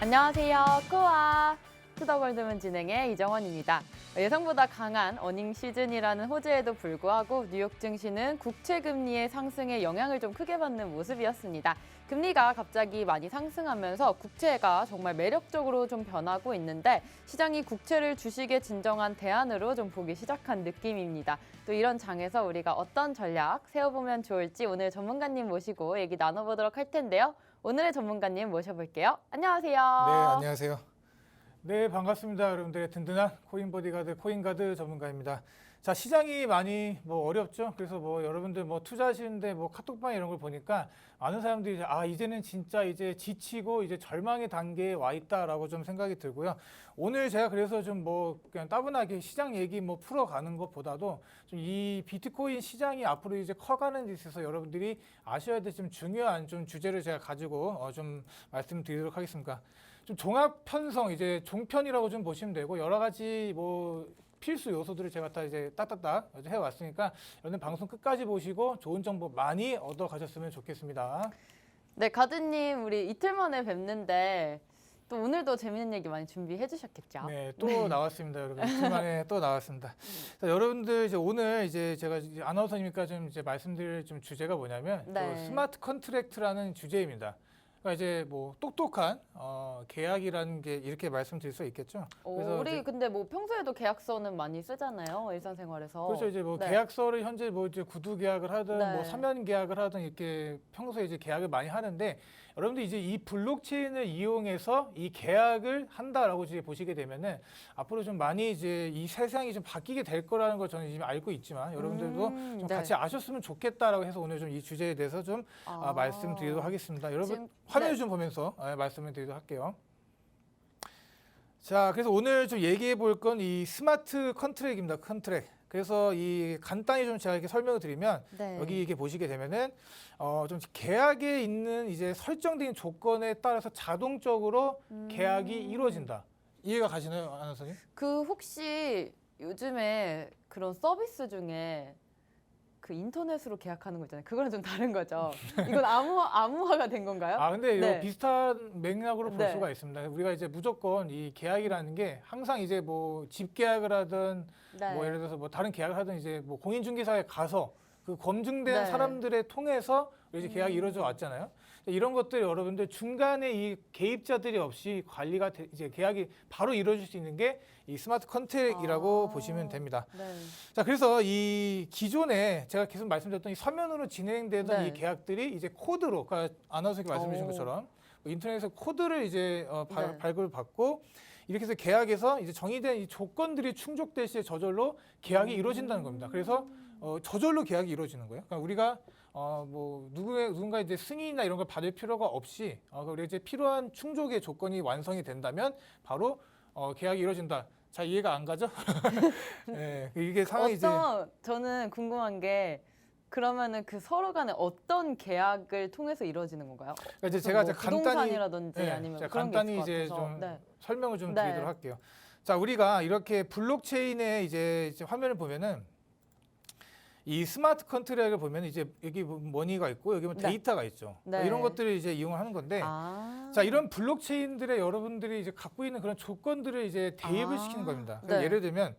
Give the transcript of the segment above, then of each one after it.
안녕하세요. 코아 투더골드문 진행의 이정원입니다. 예상보다 강한 어닝 시즌이라는 호재에도 불구하고 뉴욕 증시는 국채 금리의 상승에 영향을 좀 크게 받는 모습이었습니다. 금리가 갑자기 많이 상승하면서 국채가 정말 매력적으로 좀 변하고 있는데 시장이 국채를 주식의 진정한 대안으로 좀 보기 시작한 느낌입니다. 또 이런 장에서 우리가 어떤 전략 세워보면 좋을지 오늘 전문가님 모시고 얘기 나눠보도록 할 텐데요. 오늘의 전문가님 모셔볼게요. 안녕하세요. 네, 안녕하세요. 네, 반갑습니다. 여러분들의 든든한 코인보디가드, 코인가드 전문가입니다. 자, 시장이 많이 어렵죠. 그래서 여러분들 투자하시는데 카톡방 이런 걸 보니까 많은 사람들이 이제는 진짜 이제 지치고 이제 절망의 단계에 와 있다라고 좀 생각이 들고요. 오늘 제가 그래서 좀 그냥 따분하게 시장 얘기 풀어가는 것보다도 좀 이 비트코인 시장이 앞으로 이제 커가는 데 있어서 여러분들이 아셔야 될 좀 중요한 좀 주제를 제가 가지고 좀 말씀드리도록 하겠습니다. 좀 종합 편성 이제 종편이라고 좀 보시면 되고 여러 가지 필수 요소들을 제가 다 이제 따따따 해왔으니까 여러분 방송 끝까지 보시고 좋은 정보 많이 얻어 가셨으면 좋겠습니다. 네, 가드님 우리 이틀 만에 뵙는데 또 오늘도 재밌는 얘기 많이 준비해 주셨겠죠? 네, 또 나왔습니다, 여러분. 이틀 만에 또 나왔습니다. 자, 여러분들 이제 오늘 이제 제가 이제 아나운서니까 좀 이제 말씀드릴 좀 주제가 뭐냐면 네. 스마트 컨트랙트라는 주제입니다. 그러니까 이제 똑똑한 계약이라는 게 이렇게 말씀드릴 수 있겠죠. 그래서 우리 근데 평소에도 계약서는 많이 쓰잖아요, 일상생활에서. 그렇죠. 이제 네. 계약서를 현재 이제 구두 계약을 하든 네. 서면 계약을 하든 이렇게 평소에 이제 계약을 많이 하는데 여러분들 이제 이 블록체인을 이용해서 이 계약을 한다라고 이제 보시게 되면은 앞으로 좀 많이 이제 이 세상이 좀 바뀌게 될 거라는 걸 저는 이미 알고 있지만 여러분들도 좀 네. 같이 아셨으면 좋겠다라고 해서 오늘 좀 이 주제에 대해서 좀 말씀드리도록 하겠습니다. 여러분 화면을 좀 보면서 말씀을 드리도록 할게요. 자, 그래서 오늘 좀 얘기해 볼 건 이 스마트 컨트랙입니다. 컨트랙. 그래서 이 간단히 좀 제가 이렇게 설명을 드리면 네. 여기 이렇게 보시게 되면은 좀 계약에 있는 이제 설정된 조건에 따라서 자동적으로 계약이 이루어진다. 이해가 가시나요, 아나운서님? 혹시 요즘에 그런 서비스 중에 그 인터넷으로 계약하는 거 있잖아요. 그거랑 좀 다른 거죠. 이건 암호화가 된 건가요? 근데 네. 이거 비슷한 맥락으로 볼 네. 수가 있습니다. 우리가 이제 무조건 이 계약이라는 게 항상 이제 집 계약을 하든 네. 예를 들어서 다른 계약을 하든 이제 공인중개사에 가서 그 검증된 네. 사람들의 통해서 이제 계약이 이루어져 왔잖아요. 이런 것들 여러분들 중간에 이 개입자들이 없이 관리가 이제 계약이 바로 이루어질 수 있는 게 이 스마트 컨트랙이라고 보시면 됩니다. 네. 자, 그래서 이 기존에 제가 계속 말씀드렸던 이 서면으로 진행되던 네. 이 계약들이 이제 코드로, 그러니까 아나운서께 말씀해 주신 것처럼 인터넷에서 코드를 이제 네. 발급을 받고 이렇게 해서 계약에서 이제 정의된 이 조건들이 충족될 시에 저절로 계약이 이루어진다는 겁니다. 그래서 저절로 계약이 이루어지는 거예요. 그러니까 우리가 누군가 이제 승인이나 이런 걸 받을 필요가 없이 우리가 이제 필요한 충족의 조건이 완성이 된다면 바로 계약이 이루어진다. 자, 이해가 안 가죠? 네, 이게 상황이 이제 저는 궁금한 게 그러면은 그 서로 간에 어떤 계약을 통해서 이루어지는 건가요? 그러니까 이제 제가 이제 간단히 부동산이라든지 아니면 제가 그런 간단히 게 있을 이제 것 좀 같아서. 네. 설명을 좀 네. 드리도록 할게요. 자, 우리가 이렇게 블록체인의 이제 화면을 보면은 이 스마트 컨트랙을 보면 이제 여기 머니가 있고 여기 네. 데이터가 있죠. 네. 이런 것들을 이제 이용을 하는 건데 자, 이런 블록체인들의 여러분들이 이제 갖고 있는 그런 조건들을 이제 대입을 시키는 겁니다. 그러니까 네. 예를 들면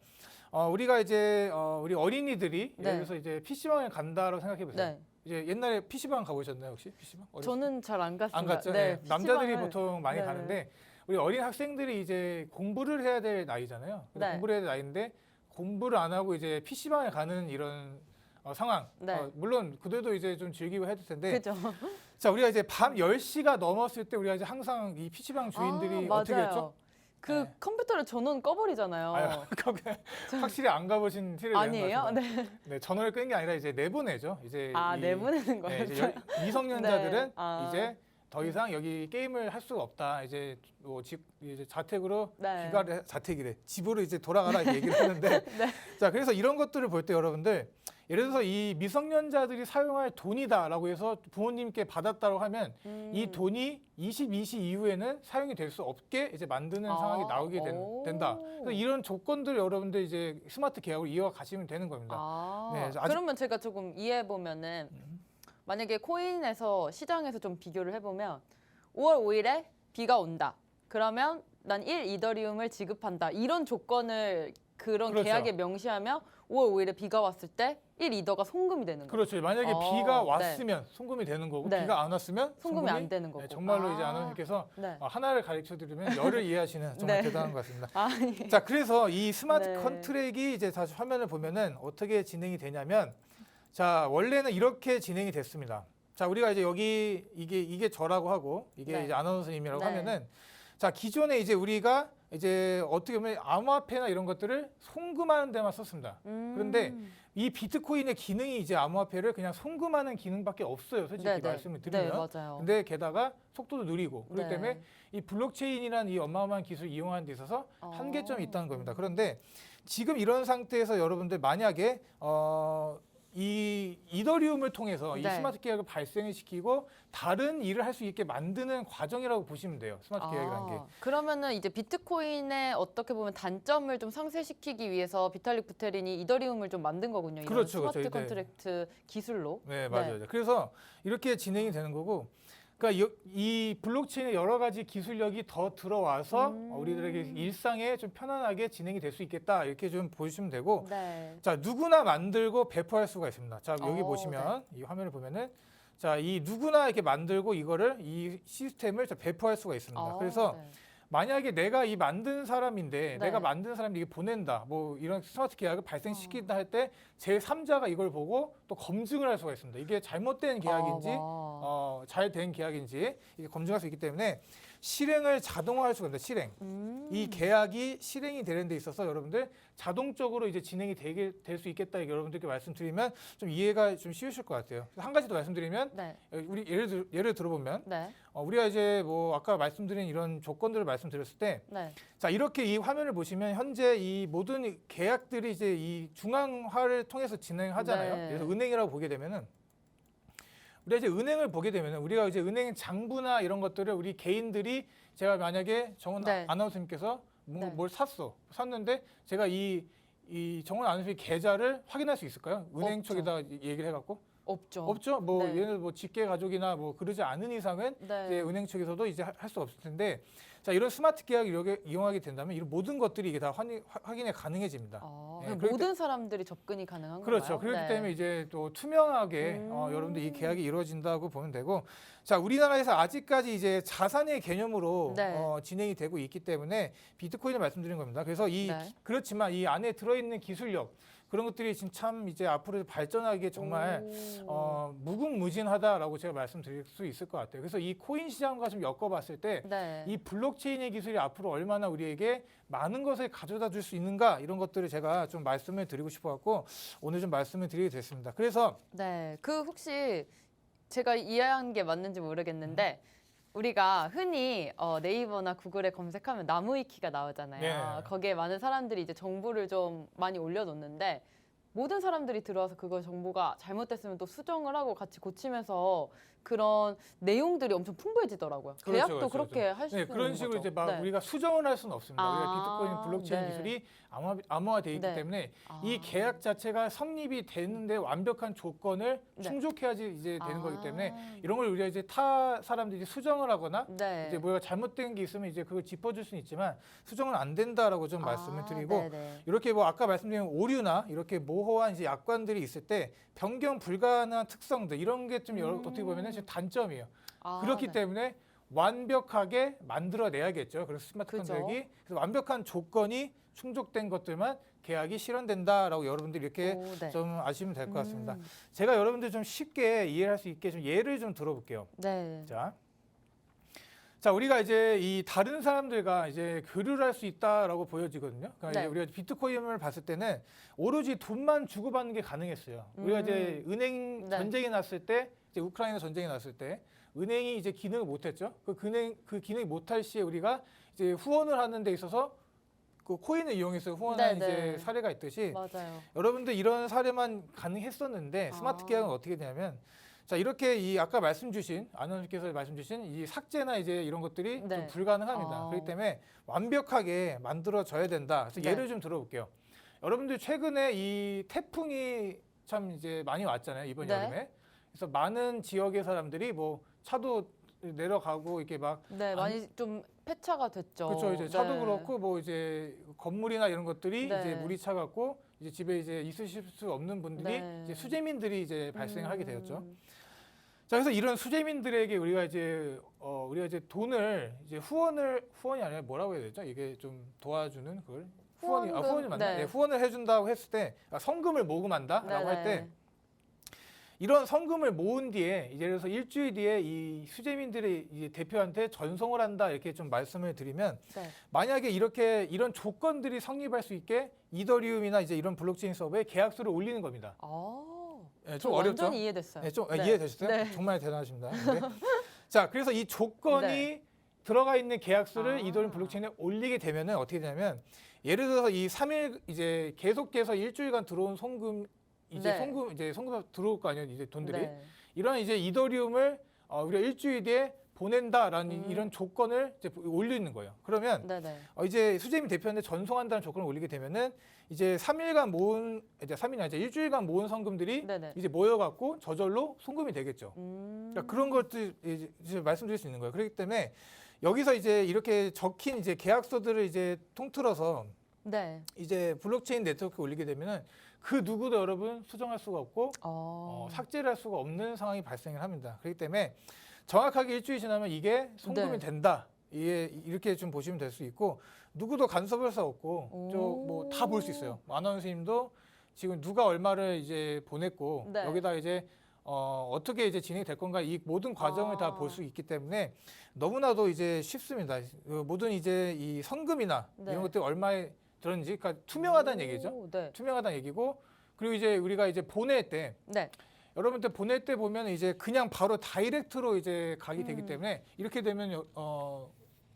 우리가 이제 우리 어린이들이 네. 예를 들어서 이제 PC방에 간다라고 생각해 보세요. 네. 이제 옛날에 PC방 가보셨나요, 혹시? PC방? 저는 잘 안 갔습니다. 안 갔죠. 네, 네. 남자들이 PC방을 보통 많이 네. 가는데 우리 어린 학생들이 이제 공부를 해야 될 나이잖아요. 네. 공부를 해야 될 나이인데 공부를 안 하고 이제 PC방에 가는 이런 상황. 네. 물론 그들도 이제 좀 즐기고 해야 될 텐데. 그죠. 자, 우리가 이제 밤 10시가 넘었을 때 우리가 이제 항상 이 PC방 주인들이 어떻게 맞아요. 했죠? 그 네. 컴퓨터를 전원 꺼버리잖아요. 거기 확실히 안 가보신 티를 내는 아니에요? 것 네. 같습니다. 네, 전원을 끄는 게 아니라 이제 내보내죠. 이제 내보내는 거예요. 이제 미성년자들은 네. 이제 더 이상 여기 게임을 할 수가 없다. 이제 이제 자택으로 네. 자택이래. 집으로 이제 돌아가라 이렇게 얘기를 하는데 네. 자, 그래서 이런 것들을 볼 때 여러분들 예를 들어서 이 미성년자들이 사용할 돈이다라고 해서 부모님께 받았다고 하면 이 돈이 22시 이후에는 사용이 될 수 없게 이제 만드는 상황이 나오게 된다. 그래서 이런 조건들 여러분들 이제 스마트 계약으로 이어가 가시면 되는 겁니다. 네, 그러면 제가 조금 이해해 보면은 만약에 코인에서 시장에서 좀 비교를 해보면 5월 5일에 비가 온다. 그러면 난 1 이더리움을 지급한다. 이런 조건을 그런 그렇죠. 계약에 명시하면 5월 5일에 비가 왔을 때 1 이더가 송금이 되는 거예요. 그렇죠. 만약에 비가 왔으면 송금이 되는 거고 네. 비가 안 왔으면 송금이 안 되는 거고. 정말로 이제 아나운서께서 네. 하나를 가르쳐 드리면 열을 이해하시는 정말 네. 대단한 것 같습니다. 아니. 자, 그래서 이 스마트 네. 컨트랙이 이제 다시 화면을 보면은 어떻게 진행이 되냐면 자, 원래는 이렇게 진행이 됐습니다. 자, 우리가 이제 여기 이게 저라고 하고 이게 네. 이제 아나운서님이라고 네. 하면은 자, 기존에 이제 우리가 이제 어떻게 보면 암호화폐나 이런 것들을 송금하는 데만 썼습니다. 그런데 이 비트코인의 기능이 이제 암호화폐를 그냥 송금하는 기능밖에 없어요. 솔직히 네, 네. 말씀을 드리면. 네, 맞아요. 근데 게다가 속도도 느리고 그렇기 네. 때문에 이 블록체인이라는 이 어마어마한 기술을 이용하는 데 있어서 한계점이 있다는 겁니다. 그런데 지금 이런 상태에서 여러분들 만약에 이 이더리움을 통해서 이 네. 스마트 계약을 발생을 시키고 다른 일을 할 수 있게 만드는 과정이라고 보시면 돼요. 스마트 계약이라는 게. 그러면은 이제 비트코인의 어떻게 보면 단점을 좀 상쇄시키기 위해서 비탈릭 부테린이 이더리움을 좀 만든 거군요. 이런 그렇죠, 스마트 그렇죠. 컨트랙트 기술로. 네, 맞아요. 그래서 이렇게 진행이 되는 거고, 그러니까 이 블록체인의 여러 가지 기술력이 더 들어와서 우리들에게 일상에 좀 편안하게 진행이 될 수 있겠다 이렇게 좀 보시면 되고, 네. 자, 누구나 만들고 배포할 수가 있습니다. 자, 여기 보시면 네. 이 화면을 보면은 자, 이 누구나 이렇게 만들고 이거를 이 시스템을 배포할 수가 있습니다. 그래서 네. 만약에 내가 이 만든 사람인데 네. 내가 만든 사람이 이게 보낸다 뭐 이런 스마트 계약을 발생시킨다 할 때 제3자가 이걸 보고 또 검증을 할 수가 있습니다. 이게 잘못된 계약인지 잘 된 계약인지 이게 검증할 수 있기 때문에 실행을 자동화할 수가 있습니다. 실행. 이 계약이 실행이 되는 데 있어서 여러분들 자동적으로 이제 진행이 될 수 있겠다 이렇게 여러분들께 말씀드리면 좀 이해가 좀 쉬우실 것 같아요. 한 가지 더 말씀드리면 네. 우리 예를 들어보면 네. 우리가 이제 뭐 아까 말씀드린 이런 조건들을 말씀드렸을 때 네. 자, 이렇게 이 화면을 보시면 현재 이 모든 계약들이 이제 이 중앙화를 통해서 진행하잖아요. 네. 그래서 은행이라고 보게 되면은 우리가 이제 은행을 보게 되면은 우리가 이제 은행 장부나 이런 것들을 우리 개인들이 제가 만약에 정원 네. 아나운서님께서 네. 뭘 샀는데 제가 이 정원 아나운서의 계좌를 확인할 수 있을까요? 은행 없죠. 쪽에다 얘기를 해갖고 없죠. 없죠. 뭐 네. 얘는 뭐 직계 가족이나 뭐 그러지 않은 이상은 네. 이제 은행 측에서도 이제 할 수 없을 텐데 자, 이런 스마트 계약을 이용하게 된다면 이런 모든 것들이 이게 다 확인이 가능해집니다. 그럼 그렇기 모든 사람들이 접근이 가능한 건가요? 그렇죠. 그렇기 네. 때문에 이제 또 투명하게 여러분들 이 계약이 이루어진다고 보면 되고, 자, 우리나라에서 아직까지 이제 자산의 개념으로 네. 진행이 되고 있기 때문에 비트코인을 말씀드린 겁니다. 그래서 네. 그렇지만 이 안에 들어있는 기술력 그런 것들이 지금 참 이제 앞으로 발전하기에 정말 무궁무진하다라고 제가 말씀드릴 수 있을 것 같아요. 그래서 이 코인 시장과 좀 엮어봤을 때 네. 이 블록체인의 기술이 앞으로 얼마나 우리에게 많은 것을 가져다 줄 수 있는가 이런 것들을 제가 좀 말씀을 드리고 싶어갖고 오늘 좀 말씀을 드리게 됐습니다. 그래서 네. 혹시 제가 이해한 게 맞는지 모르겠는데 우리가 흔히 네이버나 구글에 검색하면 나무위키가 나오잖아요. 네. 거기에 많은 사람들이 이제 정보를 좀 많이 올려놓는데 모든 사람들이 들어와서 그거 정보가 잘못됐으면 또 수정을 하고 같이 고치면서 그런 내용들이 엄청 풍부해지더라고요. 그렇죠, 계약도 그렇죠, 그렇게 할 수 있는 그런 식으로 거죠. 이제 막 네. 우리가 수정을 할 수는 없습니다. 우리가 비트코인 블록체인 네. 기술이 암호화되어 있기 네. 때문에 이 계약 자체가 성립이 되는데 완벽한 조건을 네. 충족해야지 이제 되는 거기 때문에 이런 걸 우리가 이제 타 사람들이 수정을 하거나 네. 이제 뭐가 잘못된 게 있으면 이제 그걸 짚어줄 수는 있지만 수정은 안 된다라고 좀 말씀을 드리고 네네. 이렇게 뭐 아까 말씀드린 오류나 이렇게 모호한 이제 약관들이 있을 때 변경 불가능한 특성들 이런 게 좀 어떻게 보면은 지금 단점이에요. 그렇기 네. 때문에 완벽하게 만들어내야겠죠. 그래서 스마트 그죠. 컨트랙이 그래서 완벽한 조건이 충족된 것들만 계약이 실현된다라고 여러분들이 이렇게 네. 좀 아시면 될 것 같습니다. 제가 여러분들 좀 쉽게 이해할 수 있게 좀 예를 좀 들어볼게요. 네. 자, 우리가 이제 이 다른 사람들과 이제 교류를 할 수 있다라고 보여지거든요. 그러니까 네. 이제 우리가 비트코인을 봤을 때는 오로지 돈만 주고받는 게 가능했어요. 우리가 이제 은행 네. 전쟁이 났을 때, 이제 우크라이나 전쟁이 났을 때 은행이 이제 기능을 못했죠. 그 기능이 못할 시에 우리가 이제 후원을 하는 데 있어서 그 코인을 이용해서 후원한 네, 이제 네. 사례가 있듯이 맞아요. 여러분들 이런 사례만 가능했었는데 스마트 계약은 어떻게 되냐면 자, 이렇게 이 아까 아나운서께서 말씀 주신 이 삭제나 이제 이런 것들이 네. 좀 불가능합니다. 그렇기 때문에 완벽하게 만들어져야 된다. 그래서 네. 예를 좀 들어볼게요. 여러분들 최근에 이 태풍이 참 이제 많이 왔잖아요. 이번 네. 여름에. 그래서 많은 지역의 사람들이 뭐 차도 내려가고 이렇게 막 네, 많이 좀 폐차가 됐죠. 그렇죠. 이제 차도 네. 그렇고 뭐 이제 건물이나 이런 것들이 네. 이제 물이 차갖고 이제 집에 이제 있으실 수 없는 분들이 네. 이제 수재민들이 이제 발생하게 되었죠. 음. 자, 그래서 이런 수재민들에게 우리가 이제 돈을 이제 후원이 아니라 뭐라고 해야 되죠? 이게 좀 도와주는 그걸 후원이 맞나? 네. 네, 후원을 해준다고 했을 때 성금을 모금한다라고 할 때 이런 성금을 모은 뒤에 이제 그래서 일주일 뒤에 이 수재민들의 이제 대표한테 전송을 한다 이렇게 좀 말씀을 드리면 네. 만약에 이런 조건들이 성립할 수 있게 이더리움이나 이제 이런 블록체인 서버에 계약서를 올리는 겁니다. 네, 좀 어렵죠? 완전히 이해됐어요. 네, 좀 네. 이해되셨어요? 네. 정말 대단하십니다. 네. 자, 그래서 이 조건이 네. 들어가 있는 계약서를 아. 이더리움 블록체인에 올리게 되면은 어떻게 되냐면 예를 들어서 이 3일 이제 계속해서 일주일간 들어온 송금 네. 송금 들어올 거 아니에요, 이제 돈들이. 네. 이런 이제 이더리움을 우리가 일주일 뒤에 보낸다라는 이런 조건을 이제 올리는 거예요. 그러면 네네. 이제 수재민 대표한테 전송한다는 조건을 올리게 되면은 이제 3일간 모은 이제 3일이나 이제 일주일간 모은 성금들이 네네. 이제 모여갖고 저절로 송금이 되겠죠. 그러니까 그런 것들 이제 말씀드릴 수 있는 거예요. 그렇기 때문에 여기서 이제 이렇게 적힌 이제 계약서들을 이제 통틀어서 네. 이제 블록체인 네트워크에 올리게 되면은 그 누구도 여러분 수정할 수가 없고 삭제를 할 수가 없는 상황이 발생을 합니다. 그렇기 때문에 정확하게 일주일 지나면 이게 송금이 네. 된다. 이렇게 좀 보시면 될 수 있고 누구도 간섭할 수 없고 뭐 다 볼 수 있어요. 아나운서님도 지금 누가 얼마를 이제 보냈고 네. 여기다 이제 어떻게 이제 진행이 될 건가 이 모든 과정을 다 볼 수 있기 때문에 너무나도 이제 쉽습니다. 모든 이제 이 성금이나 네. 이런 것들이 얼마에 들었는지 그러니까 투명하다는 얘기죠. 네. 투명하다는 얘기고 그리고 이제 우리가 이제 보낼 때 네. 여러분들 보낼 때 보면 이제 그냥 바로 다이렉트로 이제 가게 되기 때문에 이렇게 되면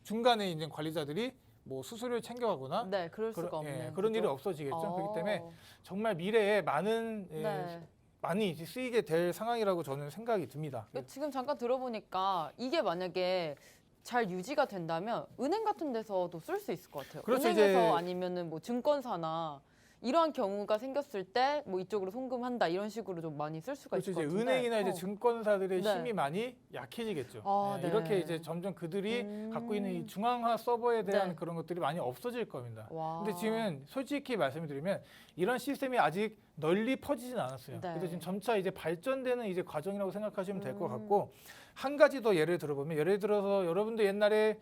중간에 있는 관리자들이 뭐 수수료를 챙겨가거나 네. 그럴 수가 없네요. 그런 일이 그죠? 없어지겠죠. 그렇기 때문에 정말 미래에 네. 많이 이제 쓰이게 될 상황이라고 저는 생각이 듭니다. 지금 잠깐 들어보니까 이게 만약에 잘 유지가 된다면 은행 같은 데서도 쓸 수 있을 것 같아요. 그렇죠, 은행에서 이제 아니면은 뭐 증권사나 이러한 경우가 생겼을 때 뭐 이쪽으로 송금한다 이런 식으로 좀 많이 쓸 수가 그렇죠. 있을 것 이제 같은데. 은행이나 이제 증권사들의 네. 힘이 많이 약해지겠죠. 네. 이렇게 이제 점점 그들이 갖고 있는 이 중앙화 서버에 대한 네. 그런 것들이 많이 없어질 겁니다. 와. 근데 지금 솔직히 말씀을 드리면 이런 시스템이 아직 널리 퍼지진 않았어요. 네. 그래서 지금 점차 이제 발전되는 이제 과정이라고 생각하시면 될 것 같고 한 가지 더 예를 들어보면 예를 들어서 여러분들 옛날에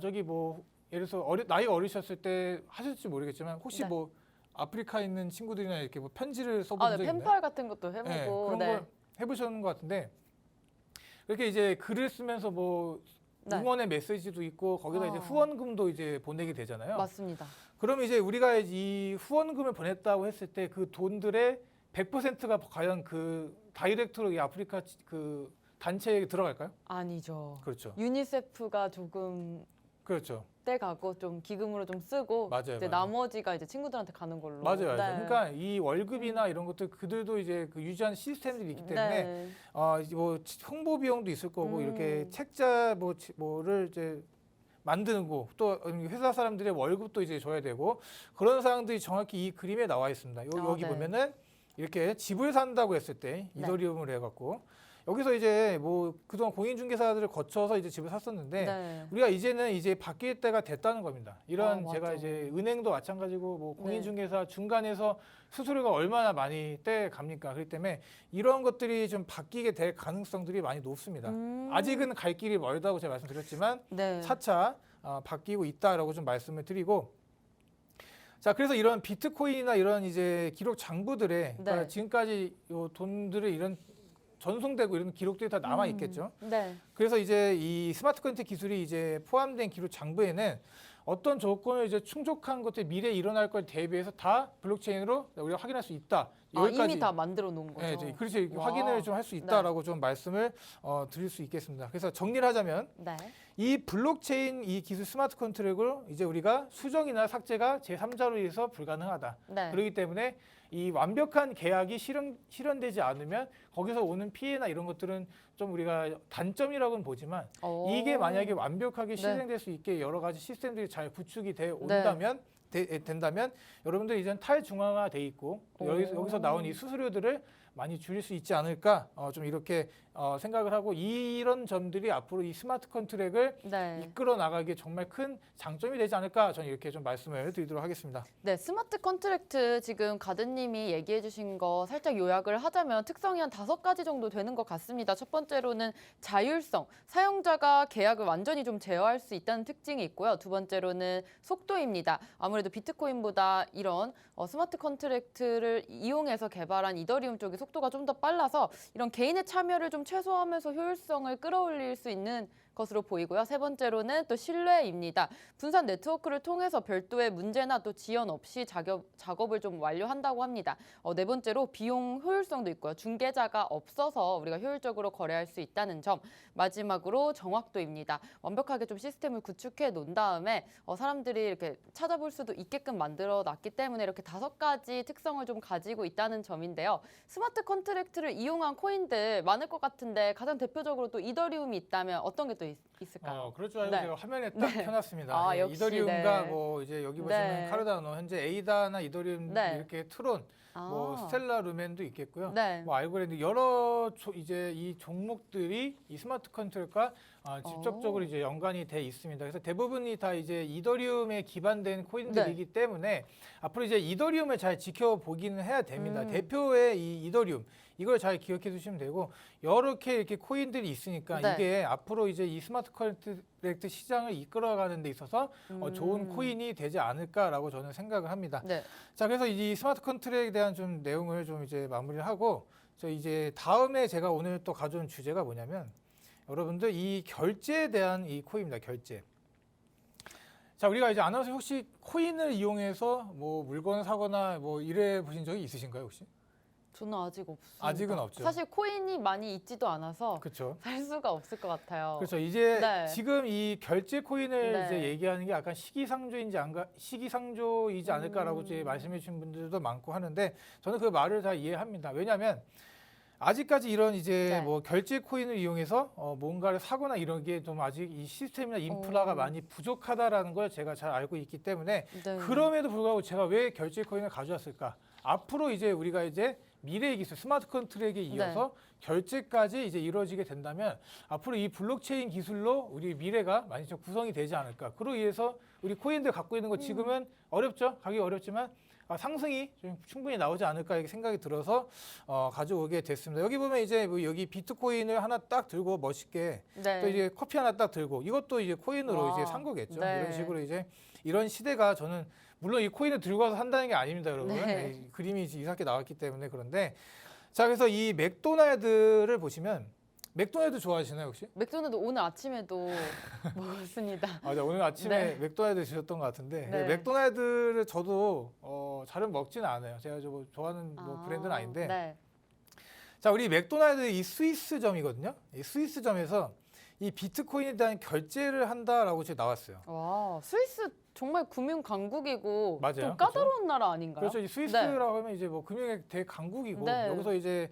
저기 뭐 예를 들어서 나이가 어리셨을 때 하실지 모르겠지만 혹시 네. 뭐 아프리카에 있는 친구들이나 이렇게 뭐 편지를 써본 네. 적 있나요? 펜팔 같은 것도 해보고. 네, 그런 걸 해보셨는 것 같은데 이렇게 이제 글을 쓰면서 뭐 네. 응원의 메시지도 있고 거기다 이제 후원금도 이제 보내게 되잖아요. 맞습니다. 그럼 이제 우리가 이 후원금을 보냈다고 했을 때 그 돈들의 100%가 과연 그 다이렉트로 이 아프리카 그 단체에 들어갈까요? 아니죠. 그렇죠. 유니세프가 조금 그렇죠. 떼가고 좀 기금으로 좀 쓰고 맞아요, 이제 맞아요. 나머지가 이제 친구들한테 가는 걸로. 맞아요. 네. 그러니까 이 월급이나 이런 것들 그들도 이제 그 유지하는 시스템들이 있기 때문에 네. 이제 뭐 홍보 비용도 있을 거고 이렇게 음. 책자 뭐를 이제 만드고 또 회사 사람들의 월급도 이제 줘야 되고 그런 사항들이 정확히 이 그림에 나와 있습니다. 여기 네. 보면은 이렇게 집을 산다고 했을 때 네. 이더리움을 해갖고 여기서 이제 뭐 그동안 공인중개사들을 거쳐서 이제 집을 샀었는데 네. 우리가 이제는 이제 바뀔 때가 됐다는 겁니다. 이런 맞아. 제가 이제 은행도 마찬가지고 뭐 네. 공인중개사 중간에서 수수료가 얼마나 많이 떼 갑니까? 그렇기 때문에 이런 것들이 좀 바뀌게 될 가능성들이 많이 높습니다. 아직은 갈 길이 멀다고 제가 말씀드렸지만 네. 차차 바뀌고 있다라고 좀 말씀을 드리고 자 그래서 이런 비트코인이나 이런 이제 기록 장부들에 그러니까 네. 지금까지 요 돈들을 이런 전송되고 이런 기록들이 다 남아 있겠죠. 네. 그래서 이제 이 스마트 컨트랙트 기술이 이제 포함된 기록 장부에는 어떤 조건을 이제 충족한 것들 미래에 일어날 걸 대비해서 다 블록체인으로 우리가 확인할 수 있다. 이미 다 만들어 놓은 거죠. 네, 그렇죠. 이렇게 와. 확인을 좀 할 수 있다라고 좀 말씀을 드릴 수 있겠습니다. 그래서 정리를 하자면 네. 이 블록체인 이 기술 스마트 컨트랙을 이제 우리가 수정이나 삭제가 제3자로 의해서 불가능하다. 네. 그렇기 때문에 이 완벽한 계약이 실현되지 않으면 거기서 오는 피해나 이런 것들은 좀 우리가 단점이라고는 보지만 이게 만약에 완벽하게 실행될 수 있게 여러 가지 시스템들이 잘 구축이 돼 온다면 된다면 여러분들 이젠 탈중앙화돼 있고 여기서 나온 이 수수료들을 많이 줄일 수 있지 않을까 좀 이렇게 생각을 하고 이런 점들이 앞으로 이 스마트 컨트랙을 네. 이끌어 나가기에 정말 큰 장점이 되지 않을까 저는 이렇게 좀 말씀을 드리도록 하겠습니다. 네, 스마트 컨트랙트 지금 가드님이 얘기해 주신 거 살짝 요약을 하자면 특성이 한 5가지 정도 되는 것 같습니다. 첫 번째로는 자율성, 사용자가 계약을 완전히 좀 제어할 수 있다는 특징이 있고요. 두 번째로는 속도입니다. 아무래도 비트코인보다 이런 스마트 컨트랙트를 이용해서 개발한 이더리움 쪽이 속도가 좀 더 빨라서 이런 개인의 참여를 좀 최소화하면서 효율성을 끌어올릴 수 있는 것으로 보이고요. 세 번째로는 또 신뢰입니다. 분산 네트워크를 통해서 별도의 문제나 또 지연 없이 작업을 좀 완료한다고 합니다. 네 번째로 비용 효율성도 있고요. 중개자가 없어서 우리가 효율적으로 거래할 수 있다는 점. 마지막으로 정확도입니다. 완벽하게 좀 시스템을 구축해 놓은 다음에 사람들이 이렇게 찾아볼 수도 있게끔 만들어 놨기 때문에 이렇게 5가지 특성을 좀 가지고 있다는 점인데요. 스마트 컨트랙트를 이용한 코인들 많을 것 같은데 가장 대표적으로 또 이더리움이 있다면 어떤 게 또 있을까요? 그럴 줄 알고 네. 제가 화면에 딱 네. 펴놨습니다. 아, 역시, 이더리움과 네. 뭐 이제 여기 보시면 네. 카르다노 현재 에이다나 이더리움 네. 이렇게 트론 뭐 스텔라 루멘도 있겠고요. 네. 뭐 알고리즘 여러 이제 이 종목들이 이 스마트 컨트롤과 직접적으로 이제 연관이 돼 있습니다. 그래서 대부분이 다 이제 이더리움에 기반된 코인들이기 때문에 앞으로 이제 이더리움을 잘 지켜보기는 해야 됩니다. 대표의 이 이더리움 이걸 잘 기억해 두시면 되고 여러 개 이렇게 코인들이 있으니까 네. 이게 앞으로 이제 이 스마트 컨트랙트 시장을 이끌어가는 데 있어서 좋은 코인이 되지 않을까라고 저는 생각을 합니다. 네. 자, 그래서 이 스마트 컨트랙에 대한 좀 내용을 좀 이제 마무리를 하고 저 이제 다음에 제가 오늘 또 가져온 주제가 뭐냐면 여러분들 이 결제에 대한 이 코인입니다. 결제. 자, 우리가 이제 아나운서 혹시 코인을 이용해서 뭐 물건을 사거나 뭐 이래 보신 적이 있으신가요, 혹시? 저는 아직 없습니다. 아직은 없죠. 사실 코인이 많이 있지도 않아서 그렇죠. 살 수가 없을 것 같아요. 그렇죠. 이제 네. 지금 이 결제 코인을 네. 이제 얘기하는 게 약간 시기상조이지 않을까라고 이제 말씀해 주신 분들도 많고 하는데 저는 그 말을 다 이해합니다. 왜냐하면 아직까지 이런 이제 네. 뭐 결제 코인을 이용해서 뭔가를 사거나 이런 게 좀 아직 이 시스템이나 인프라가 많이 부족하다라는 걸 제가 잘 알고 있기 때문에 네. 그럼에도 불구하고 제가 왜 결제 코인을 가져왔을까? 앞으로 이제 우리가 이제 미래의 기술 스마트 컨트랙에 이어서 결제까지 이제 이루어지게 된다면 앞으로 이 블록체인 기술로 우리 미래가 많이 좀 구성이 되지 않을까. 그로 인해서 우리 코인들 갖고 있는 거 지금은 어렵죠. 가격이 어렵지만 상승이 좀 충분히 나오지 않을까 이렇게 생각이 들어서 가져오게 됐습니다. 여기 보면 이제 뭐 여기 비트코인을 하나 딱 들고 멋있게 네. 또 이제 커피 하나 딱 들고 이것도 이제 코인으로 와. 이제 산 거겠죠. 네. 이런 식으로 이제 이런 시대가 저는 물론 이 코인을 들고 와서 산다는 게 아닙니다, 여러분. 네. 네, 그림이 이상하게 나왔기 때문에 그런데 자 그래서 이 맥도날드를 보시면 맥도날드 좋아하시나요 혹시? 맥도날드 오늘 아침에도 먹었습니다. 네, 오늘 아침에 네. 맥도날드 드셨던 것 같은데 네. 맥도날드를 저도 잘은 먹지는 않아요. 제가 뭐 좋아하는 뭐 브랜드는 아닌데 네. 자 우리 맥도날드 이 스위스점이거든요. 이 스위스점에서 이 비트코인에 대한 결제를 한다라고 지금 나왔어요. 와, 스위스 정말 금융 강국이고 맞아요. 좀 까다로운 나라 아닌가요? 그렇죠. 이 스위스라고 하면 이제 뭐 금융의 대강국이고 네. 여기서 이제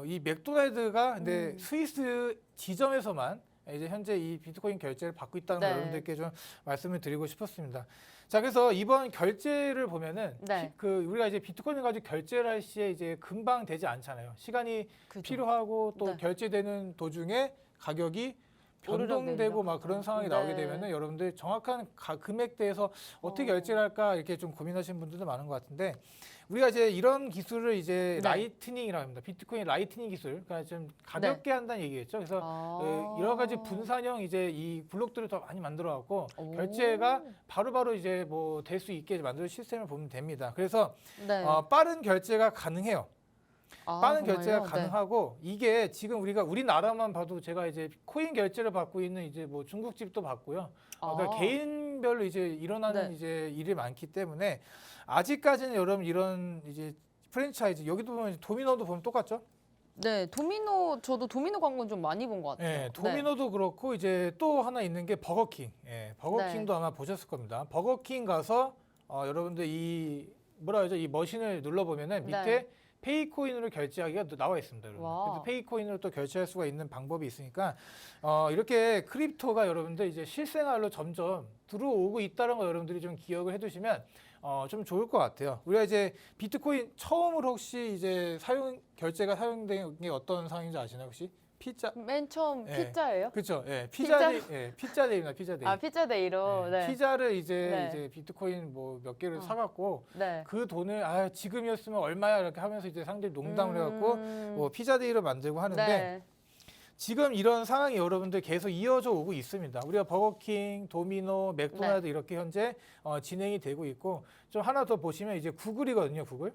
이 맥도날드가 근데 스위스 지점에서만 이제 현재 이 비트코인 결제를 받고 있다는 걸 네. 여러분들께 좀 말씀을 드리고 싶었습니다. 자, 그래서 이번 결제를 보면은 네. 우리가 이제 비트코인을 가지고 결제를 할 시에 이제 금방 되지 않잖아요. 시간이 그죠. 필요하고 또 네. 결제되는 도중에 가격이 오르락내리락 변동되고 막 그런 상황이 네. 나오게 되면은 여러분들 정확한 금액대에서 어떻게 결제를 할까 이렇게 좀 고민하시는 분들도 많은 것 같은데 우리가 이제 이런 기술을 이제 네. 라이트닝이라고 합니다. 비트코인 라이트닝 기술, 그러니까 좀 가볍게 한다는 얘기겠죠. 그래서 여러 가지 분산형 이제 이 블록들을 더 많이 만들어갖고 결제가 바로바로 이제 뭐 될 수 있게 만드는 시스템을 보면 됩니다. 그래서 네. 빠른 결제가 가능해요. 빠른 정말요? 결제가 네. 가능하고 이게 지금 우리나라만 봐도 제가 이제 코인 결제를 받고 있는 이제 뭐 중국집도 받고요. 그러니까 개인별로 이제 일어나는 네. 이제 일이 많기 때문에 아직까지는 여러분 이런 이제 프랜차이즈 여기도 보면 도미노도 보면 똑같죠? 네, 저도 도미노 광고는 좀 많이 본 것 같아요. 네, 도미노도 그렇고 이제 또 하나 있는 게 버거킹. 예, 버거킹도 아마 보셨을 겁니다. 버거킹 가서 여러분들 이 뭐라 그러죠? 이 머신을 눌러 보면은 밑에 페이코인으로 결제하기가 또 나와 있습니다, 여러분. 와. 그래서 페이코인으로 또 결제할 수가 있는 방법이 있으니까 이렇게 크립토가 여러분들 이제 실생활로 점점 들어오고 있다는 거 여러분들이 좀 기억을 해두시면 좀 좋을 것 같아요. 우리가 이제 비트코인 처음으로 혹시 이제 결제가 사용된 게 어떤 상황인지 아시나요 혹시? 피자. 맨 처음 예. 피자예요? 그렇죠. 예. 피자? 피자데이입니다. 피자데이. 아, 피자데이로. 예. 네. 피자를 네. 이제 비트코인 뭐 몇 개를 어. 사갖고 네. 그 돈을 지금이었으면 얼마야 이렇게 하면서 이제 상대들이 농담을 해갖고 뭐 피자데이를 만들고 하는데 네. 지금 이런 상황이 여러분들 계속 이어져 오고 있습니다. 우리가 버거킹, 도미노, 맥도날드 이렇게 현재 진행이 되고 있고 좀 하나 더 보시면 이제 구글이거든요. 구글.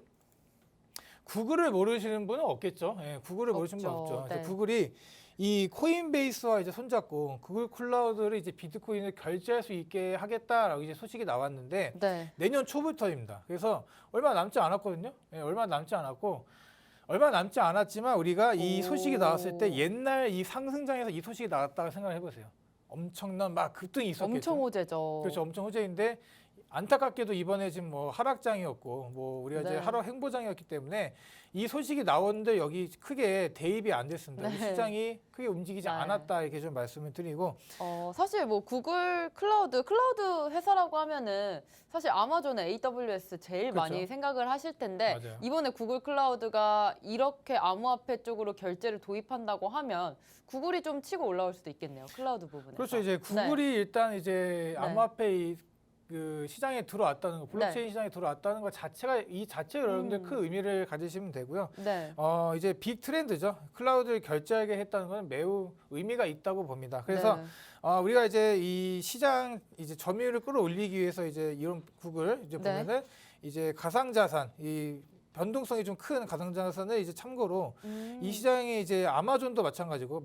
구글을 모르시는 분은 없겠죠. 예, 구글을 모르시는 분 없죠. 없죠. 네. 구글이 이 코인베이스와 이제 손잡고 구글 클라우드를 이제 비트코인을 결제할 수 있게 하겠다라고 이제 소식이 나왔는데 네. 내년 초부터입니다. 그래서 얼마 남지 않았거든요. 예, 얼마 남지 않았고 얼마 남지 않았지만 우리가 이 소식이 나왔을 때 옛날 이 상승장에서 이 소식이 나왔다고 생각을 해보세요. 엄청난 막 급등이 있었겠죠. 엄청 호재죠. 그렇죠. 엄청 호재인데 안타깝게도 이번에 지금 뭐 하락장이었고 뭐 우리가 이제 네. 하락 행보장이었기 때문에 이 소식이 나오는데 여기 크게 대입이 안 됐습니다. 네. 시장이 크게 움직이지 네. 않았다 이렇게 좀 말씀을 드리고 사실 뭐 구글 클라우드 회사라고 하면은 사실 아마존의 AWS 제일 그렇죠. 많이 생각을 하실 텐데 맞아요. 이번에 구글 클라우드가 이렇게 암호화폐 쪽으로 결제를 도입한다고 하면 구글이 좀 치고 올라올 수도 있겠네요. 클라우드 부분에. 그렇죠. 이제 구글이 일단 이제 네. 암호화폐 그 시장에 들어왔다는 거, 블록체인 시장에 들어왔다는 것 자체가 이 자체 여러분들 큰 의미를 가지시면 되고요. 네. 이제 빅 트렌드죠. 클라우드를 결제하게 했다는 건 매우 의미가 있다고 봅니다. 그래서 네. 우리가 이제 이 시장 이제 점유율을 끌어올리기 위해서 이제 이런 구글 이제 네. 보면은 이제 가상자산 이 변동성이 좀 큰 가상자산을 이제 참고로 이 시장에 이제 아마존도 마찬가지고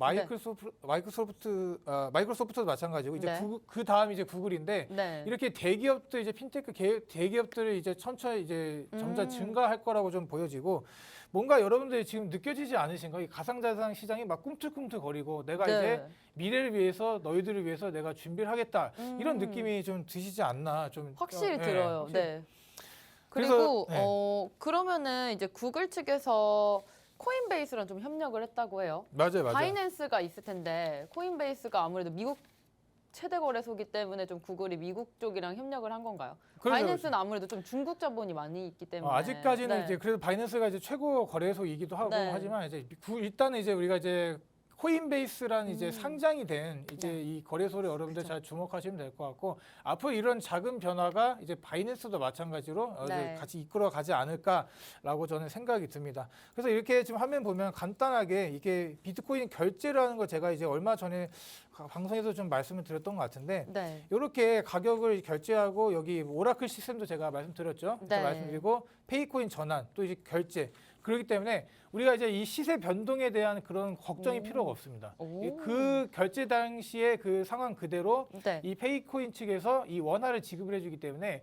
마이크로소프트도 마찬가지고 이제 네. 그 다음 이제 구글인데 네. 이렇게 대기업들 이제 핀테크 대기업들이 이제 천천히 이제 점차 증가할 거라고 좀 보여지고 뭔가 여러분들이 지금 느껴지지 않으신가? 이 가상자산 시장이 막 꿈틀꿈틀거리고 내가 네. 이제 미래를 위해서 너희들을 위해서 내가 준비를 하겠다 이런 느낌이 좀 드시지 않나 좀 확실히 예, 들어요. 확실히. 네. 그래서, 그리고 그러면은 이제 구글 측에서 코인베이스랑 좀 협력을 했다고 해요. 맞아요. 바이낸스가 있을 텐데 코인베이스가 아무래도 미국 최대 거래소기 때문에 좀 구글이 미국 쪽이랑 협력을 한 건가요? 그렇죠, 바이낸스는 아무래도 좀 중국 자본이 많이 있기 때문에 아직까지는 네. 이제 그래도 바이낸스가 이제 최고 거래소이기도 하고 네. 하지만 이제 일단은 이제 우리가 이제 코인베이스라는 이제 상장이 된 이제 네. 이 거래소를 여러분들 그렇죠. 잘 주목하시면 될 것 같고 앞으로 이런 작은 변화가 이제 바이낸스도 마찬가지로 네. 같이 이끌어 가지 않을까라고 저는 생각이 듭니다. 그래서 이렇게 지금 화면 보면 간단하게 이게 비트코인 결제라는 거 제가 이제 얼마 전에 방송에서 좀 말씀을 드렸던 것 같은데 네. 이렇게 가격을 결제하고 여기 오라클 시스템도 제가 말씀드렸죠. 네. 말씀드리고 페이코인 전환 또 이제 결제 그렇기 때문에 우리가 이제 이 시세 변동에 대한 그런 걱정이 필요가 없습니다. 오. 그 결제 당시의 그 상황 그대로 네. 이 페이코인 측에서 이 원화를 지급을 해주기 때문에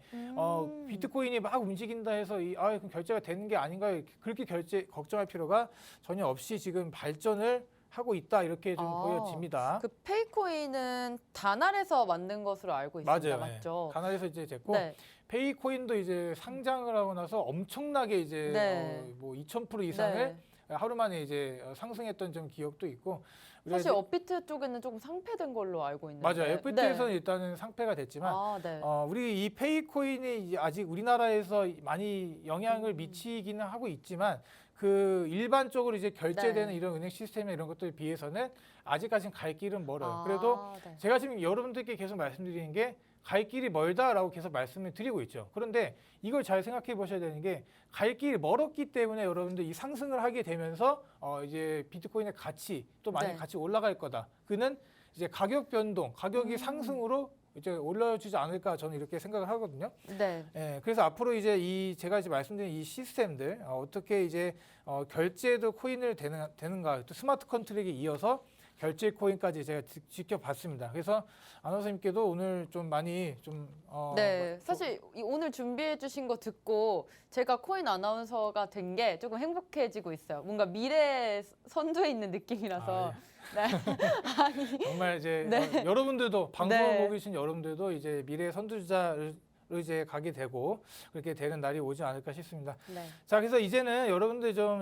비트코인이 막 움직인다 해서 그럼 결제가 되는 게 아닌가 그렇게 걱정할 필요가 전혀 없이 지금 발전을 하고 있다 이렇게 좀 보여집니다. 그 페이코인은 다날에서 만든 것으로 알고 있습니다. 맞아요. 맞죠? 가나에서 이제 됐고 네. 페이코인도 이제 상장을 하고 나서 엄청나게 이제 네. 뭐 2000% 이상을 네. 하루 만에 이제 상승했던 좀 기억도 있고 우리가 사실 이제 업비트 쪽에는 조금 상패된 걸로 알고 있는데. 맞아요. FT에서는 일단은 상패가 됐지만 네. 우리 이 페이코인이 이제 아직 우리나라에서 많이 영향을 미치기는 하고 있지만 그 일반적으로 이제 결제되는 네. 이런 은행 시스템이나 이런 것들에 비해서는 아직까지는 갈 길은 멀어요. 그래도 네. 제가 지금 여러분들께 계속 말씀드리는 게 갈 길이 멀다라고 계속 말씀을 드리고 있죠. 그런데 이걸 잘 생각해 보셔야 되는 게 갈 길이 멀었기 때문에 여러분들 이 상승을 하게 되면서 이제 비트코인의 가치 또 많이 네. 같이 올라갈 거다. 그는 이제 가격 변동, 가격이 상승으로 이제 올려주지 않을까 저는 이렇게 생각을 하거든요. 네. 예, 그래서 앞으로 이제 제가 이제 말씀드린 이 시스템들 어떻게 이제 결제도 코인을 되는가 또 스마트 컨트랙에 이어서 결제 코인까지 제가 지켜봤습니다. 그래서 아나운서님께도 오늘 좀 많이 좀 네, 사실 오늘 준비해 주신 거 듣고 제가 코인 아나운서가 된 게 조금 행복해지고 있어요. 뭔가 미래 선두에 있는 느낌이라서. 네. 정말 이제 네. 여러분들도 방송을 네. 보고 계신 여러분들도 이제 미래 선두자를 이제 가게 되고 그렇게 되는 날이 오지 않을까 싶습니다. 네. 자, 그래서 이제는 여러분들 좀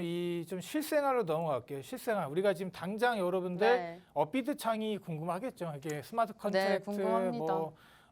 실생활로 넘어갈게요. 실생활. 우리가 지금 당장 여러분들 네. 업비트 창이 궁금하겠죠. 이게 스마트 컨트랙트, 궁금합니다.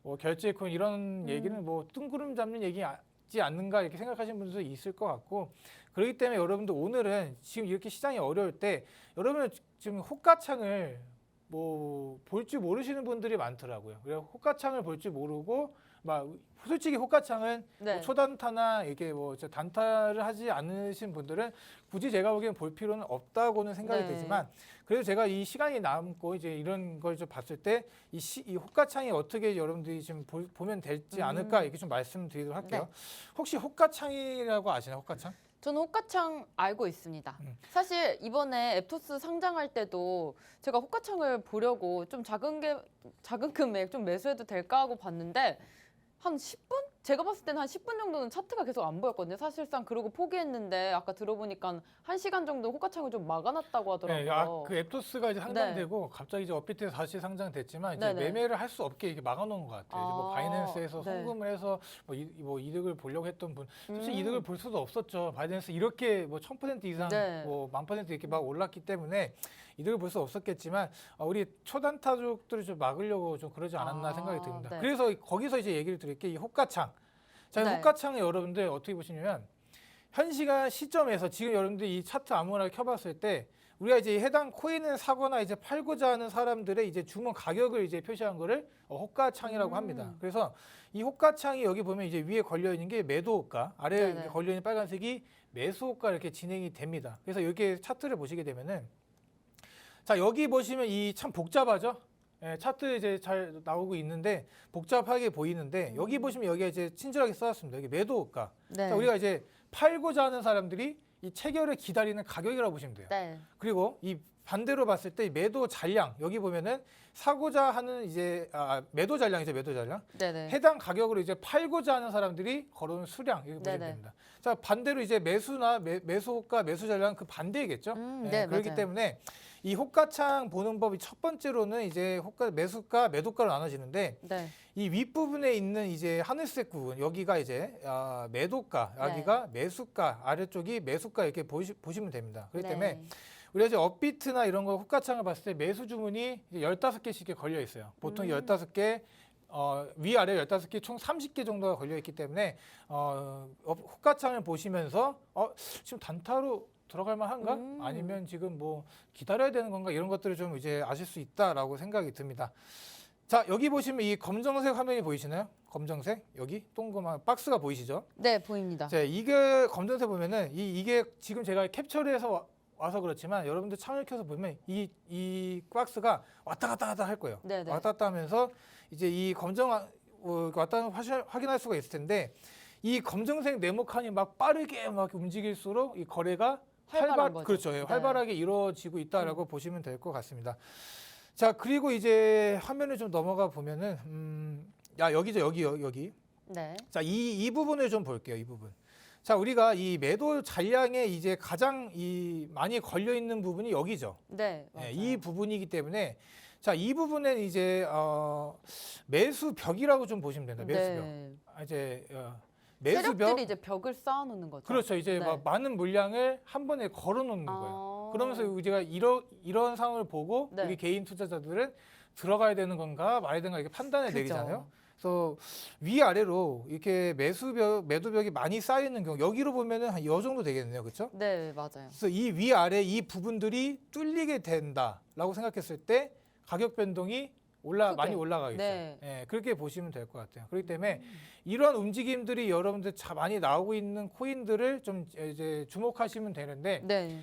뭐 결제 코인 이런 얘기는 뭐 뜬구름 잡는 얘기 있지 않는가 이렇게 생각하시는 분들도 있을 것 같고 그렇기 때문에 여러분들 오늘은 지금 이렇게 시장이 어려울 때 여러분은 지금 호가창을 뭐 볼 줄 모르시는 분들이 많더라고요. 그래서 호가창을 볼 줄 모르고 막 솔직히 호가창은 네. 뭐 초단타나 이게 뭐 단타를 하지 않으신 분들은 굳이 제가 보기엔 볼 필요는 없다고는 생각이 네. 되지만 그래도 제가 이 시간이 남고 이제 이런 걸 좀 봤을 때 이 호가창이 어떻게 여러분들이 좀 보면 될지 않을까 이렇게 좀 말씀드리도록 할게요. 네. 혹시 호가창이라고 아시나요? 호가창? 저는 호가창 알고 있습니다. 음. 사실 이번에 앱토스 상장할 때도 제가 호가창을 보려고 좀 작은 금액 좀 매수해도 될까 하고 봤는데 한 10분? 제가 봤을 때는 한 10분 정도는 차트가 계속 안 보였거든요. 사실상 그러고 포기했는데 아까 들어보니까 1시간 정도 호가창을 좀 막아놨다고 하더라고요. 그 앱토스가 이제 상장되고 갑자기 이제 업비트에서 다시 상장됐지만 이제 네네. 매매를 할 수 없게 이렇게 막아놓은 것 같아요. 이제 뭐 바이낸스에서 네. 송금을 해서 뭐 이득을 보려고 했던 분, 솔직히 음. 이득을 볼 수도 없었죠. 바이낸스 이렇게 뭐 1000% 이상, 네. 뭐 1000% 이렇게 막 올랐기 때문에 이득을 볼 수 없었겠지만 우리 초단타족들을 좀 막으려고 좀 그러지 않았나 생각이 듭니다. 네. 그래서 거기서 이제 얘기를 드릴게요. 이 호가창. 자, 네. 호가창을 여러분들 어떻게 보시냐면 현 시간 시점에서 지금 여러분들 이 차트 아무거나 켜봤을 때 우리가 이제 해당 코인을 사거나 이제 팔고자 하는 사람들의 이제 주문 가격을 이제 표시한 거를 호가창이라고 합니다. 그래서 이 호가창이 여기 보면 이제 위에 걸려 있는 게 매도 호가, 아래에 네네. 걸려 있는 빨간색이 매수 호가 이렇게 진행이 됩니다. 그래서 여기 차트를 보시게 되면은 자, 여기 보시면 이 참 복잡하죠? 예, 차트 이제 잘 나오고 있는데 복잡하게 보이는데 여기 보시면 여기가 이제 친절하게 써놨습니다. 여기 매도 호가. 네. 자, 우리가 이제 팔고자 하는 사람들이 이 체결을 기다리는 가격이라고 보시면 돼요. 네. 그리고 이 반대로 봤을 때 이 매도 잔량 여기 보면은 사고자 하는 이제 매도 잔량이죠. 매도 잔량. 네네. 해당 가격으로 이제 팔고자 하는 사람들이 걸어온 수량 이렇게 보시면 네네. 됩니다. 자, 반대로 이제 매수나 매수호가 매수 잔량 그 반대이겠죠. 네, 그렇기 맞아요. 때문에 이 호가창 보는 법이 첫 번째로는 이제 매수가 매도가로 나눠지는데 네. 이 윗부분에 있는 이제 하늘색 부분 여기가 이제 매도가 여기가 매수가 아래쪽이 매수가 이렇게 보시면 됩니다. 그렇기 때문에 우리가 이제 업비트나 이런 거 호가창을 봤을 때 매수 주문이 이제 15개씩 걸려 있어요. 보통 15개 위아래 15개 총 30개 정도가 걸려 있기 때문에 호가창을 보시면서 지금 단타로 들어갈 만한가? 아니면 지금 뭐 기다려야 되는 건가? 이런 것들을 좀 이제 아실 수 있다라고 생각이 듭니다. 자, 여기 보시면 이 검정색 화면이 보이시나요? 검정색 여기 동그만 박스가 보이시죠? 네, 보입니다. 자, 이게 검정색 보면은 이게 지금 제가 캡처를 해서 와서 그렇지만 여러분들 창을 켜서 보면 이 박스가 왔다 갔다 할 거예요. 네네. 왔다 갔다 하면서 이제 이 검정 왔다 확인할 수가 있을 텐데 이 검정색 네모칸이 막 빠르게 막 움직일수록 이 거래가 활발한 거죠. 그렇죠. 예, 네. 활발하게 이루어지고 있다라고 보시면 될 것 같습니다. 자, 그리고 이제 화면을 좀 넘어가 보면은 여기죠. 여기. 네. 자, 이 부분을 좀 볼게요. 이 부분. 자, 우리가 이 매도 잔량에 이제 가장 많이 걸려 있는 부분이 여기죠. 네. 예, 이 부분이기 때문에 자, 이 부분은 이제 매수벽이라고 좀 보시면 된다. 매수벽. 네. 이제 매수벽. 세력들이 이제 벽을 쌓아놓는 거죠. 그렇죠. 이제 네. 막 많은 물량을 한 번에 걸어놓는 거예요. 그러면서 우리가 이런 상황을 보고 네. 우리 개인 투자자들은 들어가야 되는 건가 말아야 되는 건가 이렇게 판단을 그죠. 내리잖아요. 그래서 위아래로 이렇게 매도벽이 많이 쌓여 있는 경우 여기로 보면은 한 이 정도 되겠네요. 그렇죠? 네, 맞아요. 그래서 이 위아래 이 부분들이 뚫리게 된다라고 생각했을 때 가격 변동이 크게. 많이 올라가겠죠. 네. 예, 그렇게 보시면 될 것 같아요. 그렇기 때문에 이런 움직임들이 여러분들 많이 나오고 있는 코인들을 좀 이제 주목하시면 되는데 네.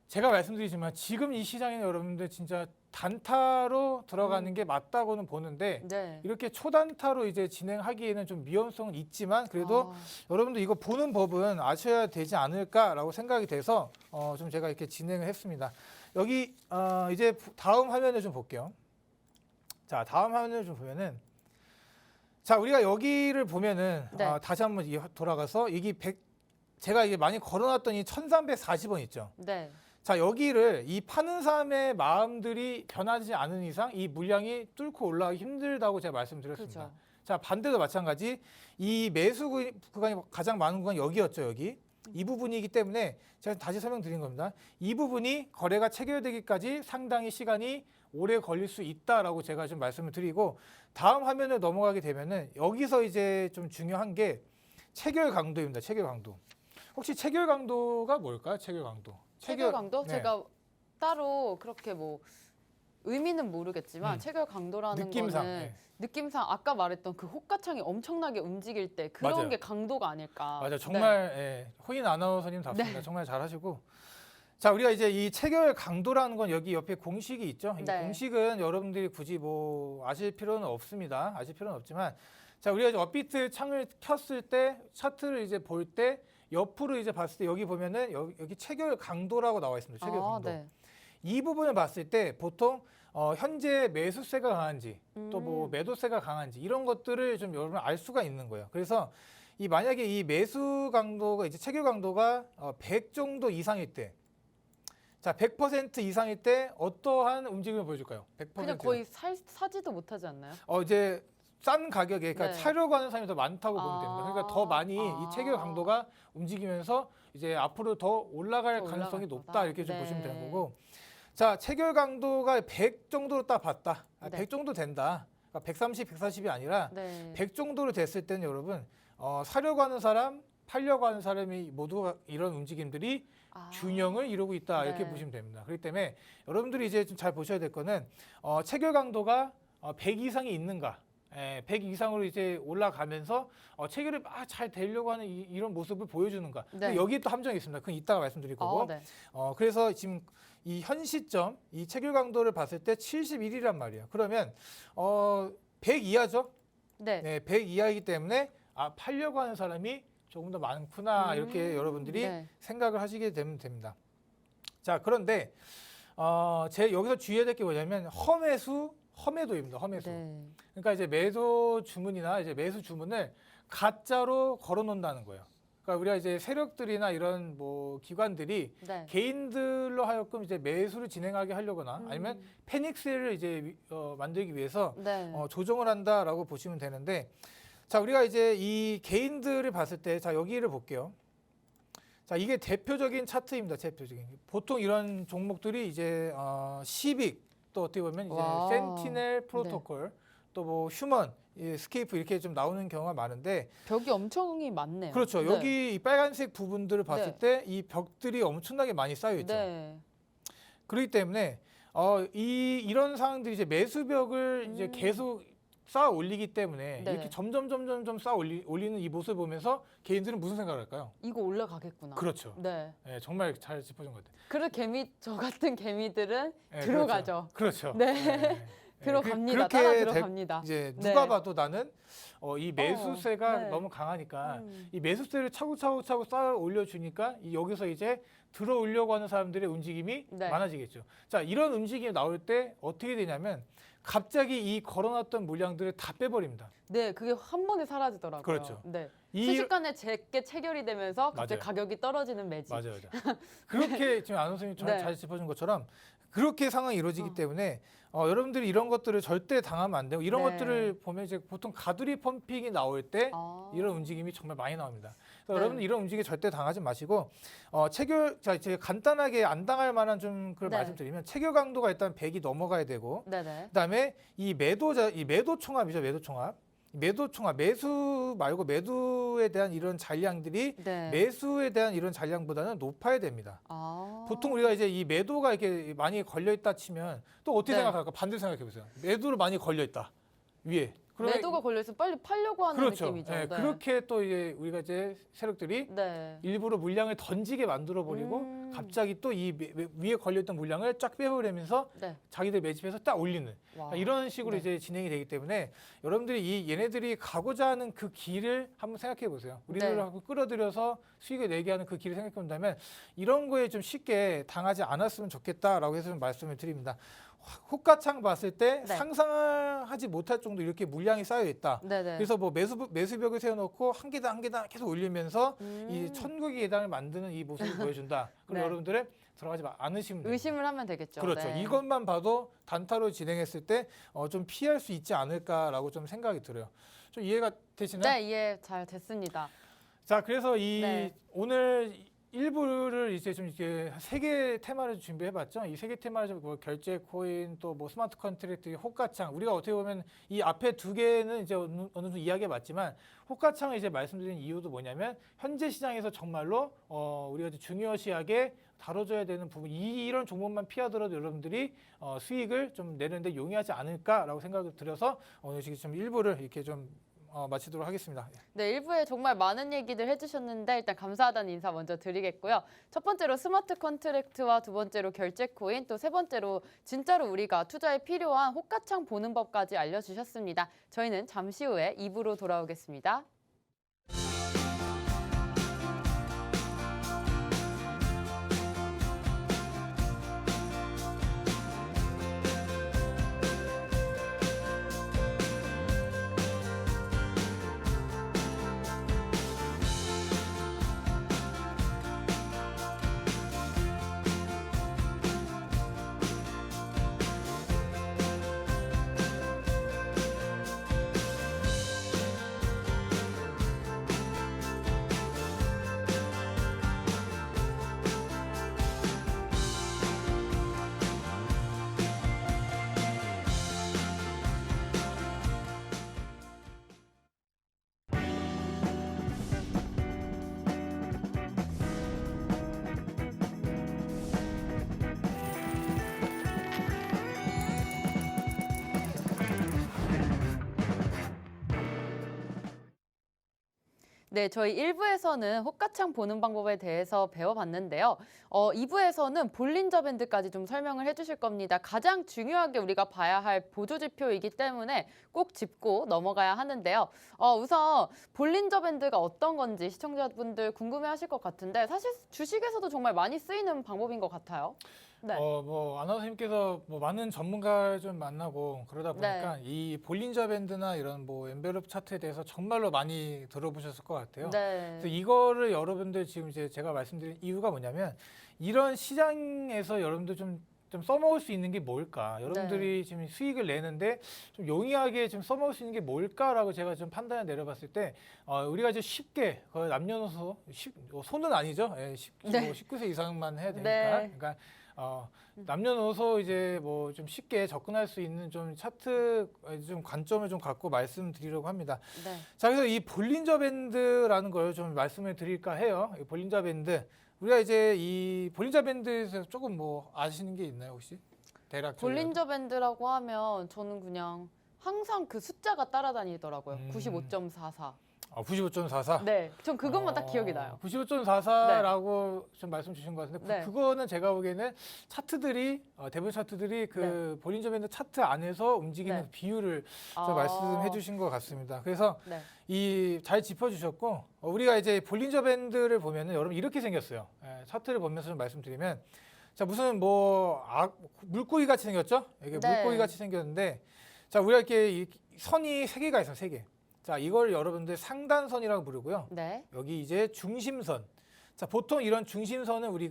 제가 말씀드리지만 지금 이 시장에는 여러분들 진짜 단타로 들어가는 게 맞다고는 보는데 네. 이렇게 초단타로 이제 진행하기에는 좀 위험성은 있지만 그래도 여러분들 이거 보는 법은 아셔야 되지 않을까라고 생각이 돼서 좀 제가 이렇게 진행을 했습니다. 여기 이제 다음 화면을 좀 볼게요. 자, 다음 화면을 좀 보면은 자, 우리가 여기를 보면은 네. 다시 한번 돌아가서 이게 제가 이게 많이 걸어놨더니 1340원 있죠. 네. 자, 여기를 이 파는 사람의 마음들이 변하지 않은 이상 이 물량이 뚫고 올라가기 힘들다고 제가 말씀드렸습니다. 그렇죠. 자, 반대도 마찬가지. 이 매수 구간이 가장 많은 구간이 여기였죠, 여기. 이 부분이기 때문에 제가 다시 설명드린 겁니다. 이 부분이 거래가 체결되기까지 상당히 시간이 오래 걸릴 수 있다라고 제가 좀 말씀을 드리고 다음 화면을 넘어가게 되면은 여기서 이제 좀 중요한 게 체결 강도입니다. 체결 강도. 혹시 체결 강도가 뭘까요? 체결 강도. 체결 강도? 네. 제가 따로 그렇게 뭐 의미는 모르겠지만 체결 강도라는 느낌상. 거는 네. 느낌상 아까 말했던 그 호가창이 엄청나게 움직일 때 그런 맞아요. 게 강도가 아닐까. 맞아, 정말 예, 호인 아나운서님답습니다. 네. 정말 잘하시고. 자, 우리가 이제 이 체결 강도라는 건 여기 옆에 공식이 있죠. 이 네. 공식은 여러분들이 굳이 뭐 아실 필요는 없습니다. 아실 필요는 없지만, 자, 우리가 이제 업비트 창을 켰을 때 차트를 이제 볼 때 옆으로 이제 봤을 때 여기 보면은 여기 체결 강도라고 나와 있습니다. 체결 강도. 네. 이 부분을 봤을 때 보통 현재 매수세가 강한지 또 뭐 매도세가 강한지 이런 것들을 좀 여러분 알 수가 있는 거예요. 그래서 이 만약에 이 매수 강도가 이제 체결 강도가 100 정도 이상일 때, 자 100% 이상일 때 어떠한 움직임을 보여줄까요? 100%. 그냥 거의 사지도 못하지 않나요? 이제 싼 가격에 그러니까 네. 사려고 하는 사람이 더 많다고 보면 됩니다. 그러니까 더 많이 이 체결 강도가 움직이면서 이제 앞으로 더 올라갈 더 가능성이 올라갈 높다 거다. 이렇게 좀 네. 보시면 되는 거고. 자, 체결 강도가 100 정도로 딱 봤다. 네. 100 정도 된다. 그러니까 130, 140이 아니라 네. 100 정도로 됐을 때는 여러분 사려고 하는 사람, 팔려고 하는 사람이 모두 이런 움직임들이 균형을 이루고 있다 이렇게 네. 보시면 됩니다. 그렇기 때문에 여러분들이 이제 좀 잘 보셔야 될 거는 체결 강도가 100 이상이 있는가, 100 이상으로 이제 올라가면서 체결이 막 잘 되려고 하는 이런 모습을 보여주는가. 네. 여기에 또 함정이 있습니다. 그건 이따가 말씀드릴 거고. 네. 그래서 지금 이 현 시점 이 체결 강도를 봤을 때 71이란 말이에요. 그러면 100 이하죠? 네. 100 이하이기 때문에 팔려고 하는 사람이 조금 더 많구나 이렇게 여러분들이 네. 생각을 하시게 되면 됩니다. 자, 그런데 제 여기서 주의해야 될 게 뭐냐면 험매도입니다. 험매도. 네. 그러니까 이제 매도 주문이나 이제 매수 주문을 가짜로 걸어 놓는다는 거예요. 그러니까 우리가 이제 세력들이나 이런 뭐 기관들이 네. 개인들로 하여금 이제 매수를 진행하게 하려거나 아니면 패닉세를 이제 만들기 위해서 네. 조정을 한다라고 보시면 되는데, 자, 우리가 이제 이 개인들을 봤을 때, 자, 여기를 볼게요. 자, 이게 대표적인 차트입니다. 대표적인. 보통 이런 종목들이 이제 시빅, 또 어떻게 보면 이제 와. 센티넬 프로토콜, 또 뭐 휴먼, 스케이프 이렇게 좀 나오는 경우가 많은데, 벽이 엄청이 많네요. 그렇죠. 네. 여기 이 빨간색 부분들을 봤을 네. 때 이 벽들이 엄청나게 많이 쌓여 있죠. 네. 그렇기 때문에 이런 상황들이 이제 매수벽을 이제 계속 쌓아 올리기 때문에 네. 이렇게 점점 쌓아 올리는 이 모습을 보면서 개인들은 무슨 생각을 할까요? 이거 올라가겠구나. 그렇죠. 네. 네, 정말 잘 짚어준 것 같아요. 그래 저 같은 개미들은 네, 들어가죠. 그렇죠. 네. 네. 들어갑니다. 그렇게 따라 들어갑니다. 이제 네. 누가 봐도 나는 이 매수세가 네. 너무 강하니까 이 매수세를 차곡차곡 쌓아 올려주니까 여기서 이제 들어오려고 하는 사람들의 움직임이 네. 많아지겠죠. 자, 이런 움직임이 나올 때 어떻게 되냐면 갑자기 이 걸어놨던 물량들을 다 빼버립니다. 네, 그게 한 번에 사라지더라고요. 그렇죠. 네. 이- 순식간에 제게 체결이 되면서 갑자기 맞아요. 가격이 떨어지는 매직. 맞아요. 그렇게 지금 아나운서님 네. 잘 짚어준 것처럼 그렇게 상황이 이루어지기 때문에 여러분들이 이런 것들을 절대 당하면 안 되고 이런 네. 것들을 보면 이제 보통 가두리 펌핑이 나올 때 이런 움직임이 정말 많이 나옵니다. 그래서 네. 여러분들 이런 움직임 절대 당하지 마시고 자 이제 간단하게 안 당할 만한 좀 그걸 네. 말씀드리면 체결 강도가 일단 100이 넘어가야 되고 네네. 그다음에 이 매도 총합이죠. 매도 총합 매수 말고 매도에 대한 이런 잔량들이 네. 매수에 대한 이런 잔량보다는 높아야 됩니다. 보통 우리가 이제 이 매도가 이렇게 많이 걸려 있다 치면 또 어떻게 네. 생각할까? 반대로 생각해 보세요. 매도로 많이 걸려 있다 위에. 그러면 매도가 걸려서 빨리 팔려고 하는 그렇죠. 느낌이죠. 네, 네. 그렇게 또 이제 우리가 이제 세력들이 네. 일부러 물량을 던지게 만들어 버리고 갑자기 또 이 위에 걸려 있던 물량을 쫙 빼버리면서 네. 자기들 매집해서 딱 올리는 와. 이런 식으로 네. 이제 진행이 되기 때문에 여러분들이 얘네들이 가고자 하는 그 길을 한번 생각해 보세요. 우리를 네. 하고 끌어들여서 수익을 내게 하는 그 길을 생각해 본다면 이런 거에 좀 쉽게 당하지 않았으면 좋겠다라고 해서 좀 말씀을 드립니다. 호가창 봤을 때 네. 상상하지 못할 정도 이렇게 물량이 쌓여 있다. 네네. 그래서 뭐 매수벽을 세워놓고 한 계단 계속 올리면서 이 천국의 계단을 만드는 이 모습을 보여준다. 그럼 네. 여러분들은 들어가지 않으시면 됩니다. 의심을 하면 되겠죠. 그렇죠. 네. 이것만 봐도 단타로 진행했을 때 좀 피할 수 있지 않을까라고 좀 생각이 들어요. 좀 이해가 되시나요? 네, 이해 잘 됐습니다. 자, 그래서 네. 오늘 일부를 이제 좀 이렇게 세 개 테마를 준비해봤죠. 이 세 개 테마를 뭐 결제 코인 또 뭐 스마트 컨트랙트, 호가창. 우리가 어떻게 보면 이 앞에 두 개는 이제 어느 정도 이야기해봤지만 호가창을 이제 말씀드린 이유도 뭐냐면 현재 시장에서 정말로 우리가 이제 중요시하게 다뤄줘야 되는 부분 이런 종목만 피하더라도 여러분들이 수익을 좀 내는데 용이하지 않을까라고 생각을 들어서 오늘 좀 일부를 이렇게 좀 마치도록 하겠습니다. 네, 1부에 정말 많은 얘기들 해주셨는데 일단 감사하다는 인사 먼저 드리겠고요. 첫 번째로 스마트 컨트랙트와 두 번째로 결제 코인, 또 세 번째로 진짜로 우리가 투자에 필요한 호가창 보는 법까지 알려주셨습니다. 저희는 잠시 후에 2부로 돌아오겠습니다. 네, 저희 1부에서는 호가창 보는 방법에 대해서 배워봤는데요. 2부에서는 볼린저 밴드까지 좀 설명을 해주실 겁니다. 가장 중요하게 우리가 봐야 할 보조지표이기 때문에 꼭 짚고 넘어가야 하는데요. 우선 볼린저 밴드가 어떤 건지 시청자분들 궁금해하실 것 같은데 사실 주식에서도 정말 많이 쓰이는 방법인 것 같아요. 네. 뭐 아나운서님께서 뭐 많은 전문가를 좀 만나고 그러다 보니까 이 볼린저 밴드나 이런 뭐 엔벨롭 차트에 대해서 정말로 많이 들어보셨을 것 같아요. 네. 그래서 이거를 여러분들 지금 이제 제가 말씀드린 이유가 뭐냐면 이런 시장에서 여러분들 좀 써먹을 수 있는 게 뭘까? 여러분들이 지금 수익을 내는데 좀 용이하게 좀 써먹을 수 있는 게 뭘까라고 제가 좀 판단을 내려봤을 때 우리가 이제 쉽게 남녀노소 소는 아니죠? 예, 19세 이상만 해야 되니까. 네. 그러니까 남녀노소 이제 뭐 좀 쉽게 접근할 수 있는 좀 차트 좀 관점을 좀 갖고 말씀드리려고 합니다. 네. 자, 그래서 이 볼린저 밴드라는 걸 좀 말씀을 드릴까 해요. 이 볼린저 밴드. 우리가 이제 이 볼린저 밴드에서 조금 뭐 아시는 게 있나요, 혹시? 대략 볼린저 밴드라고 하면 저는 그냥 항상 그 숫자가 따라다니더라고요. 95.44. 95.44? 네, 전 그것만 딱 기억이 나요. 95.44라고 좀 말씀 주신 것 같은데 네. 그거는 제가 보기에는 차트들이 대부분 차트들이 그 볼린저 밴드 차트 안에서 움직이는 네. 비율을 좀 말씀해 주신 것 같습니다. 그래서 네. 이 잘 짚어주셨고 우리가 이제 볼린저 밴드를 보면은 여러분 이렇게 생겼어요. 차트를 보면서 좀 말씀드리면 자 무슨 뭐 물고기 같이 생겼죠? 이게 네. 물고기 같이 생겼는데 자 우리가 이렇게 이 선이 세 개가 있어요, 세 개. 자, 이걸 여러분들 상단선이라고 부르고요. 네. 여기 이제 중심선. 자, 보통 이런 중심선은 우리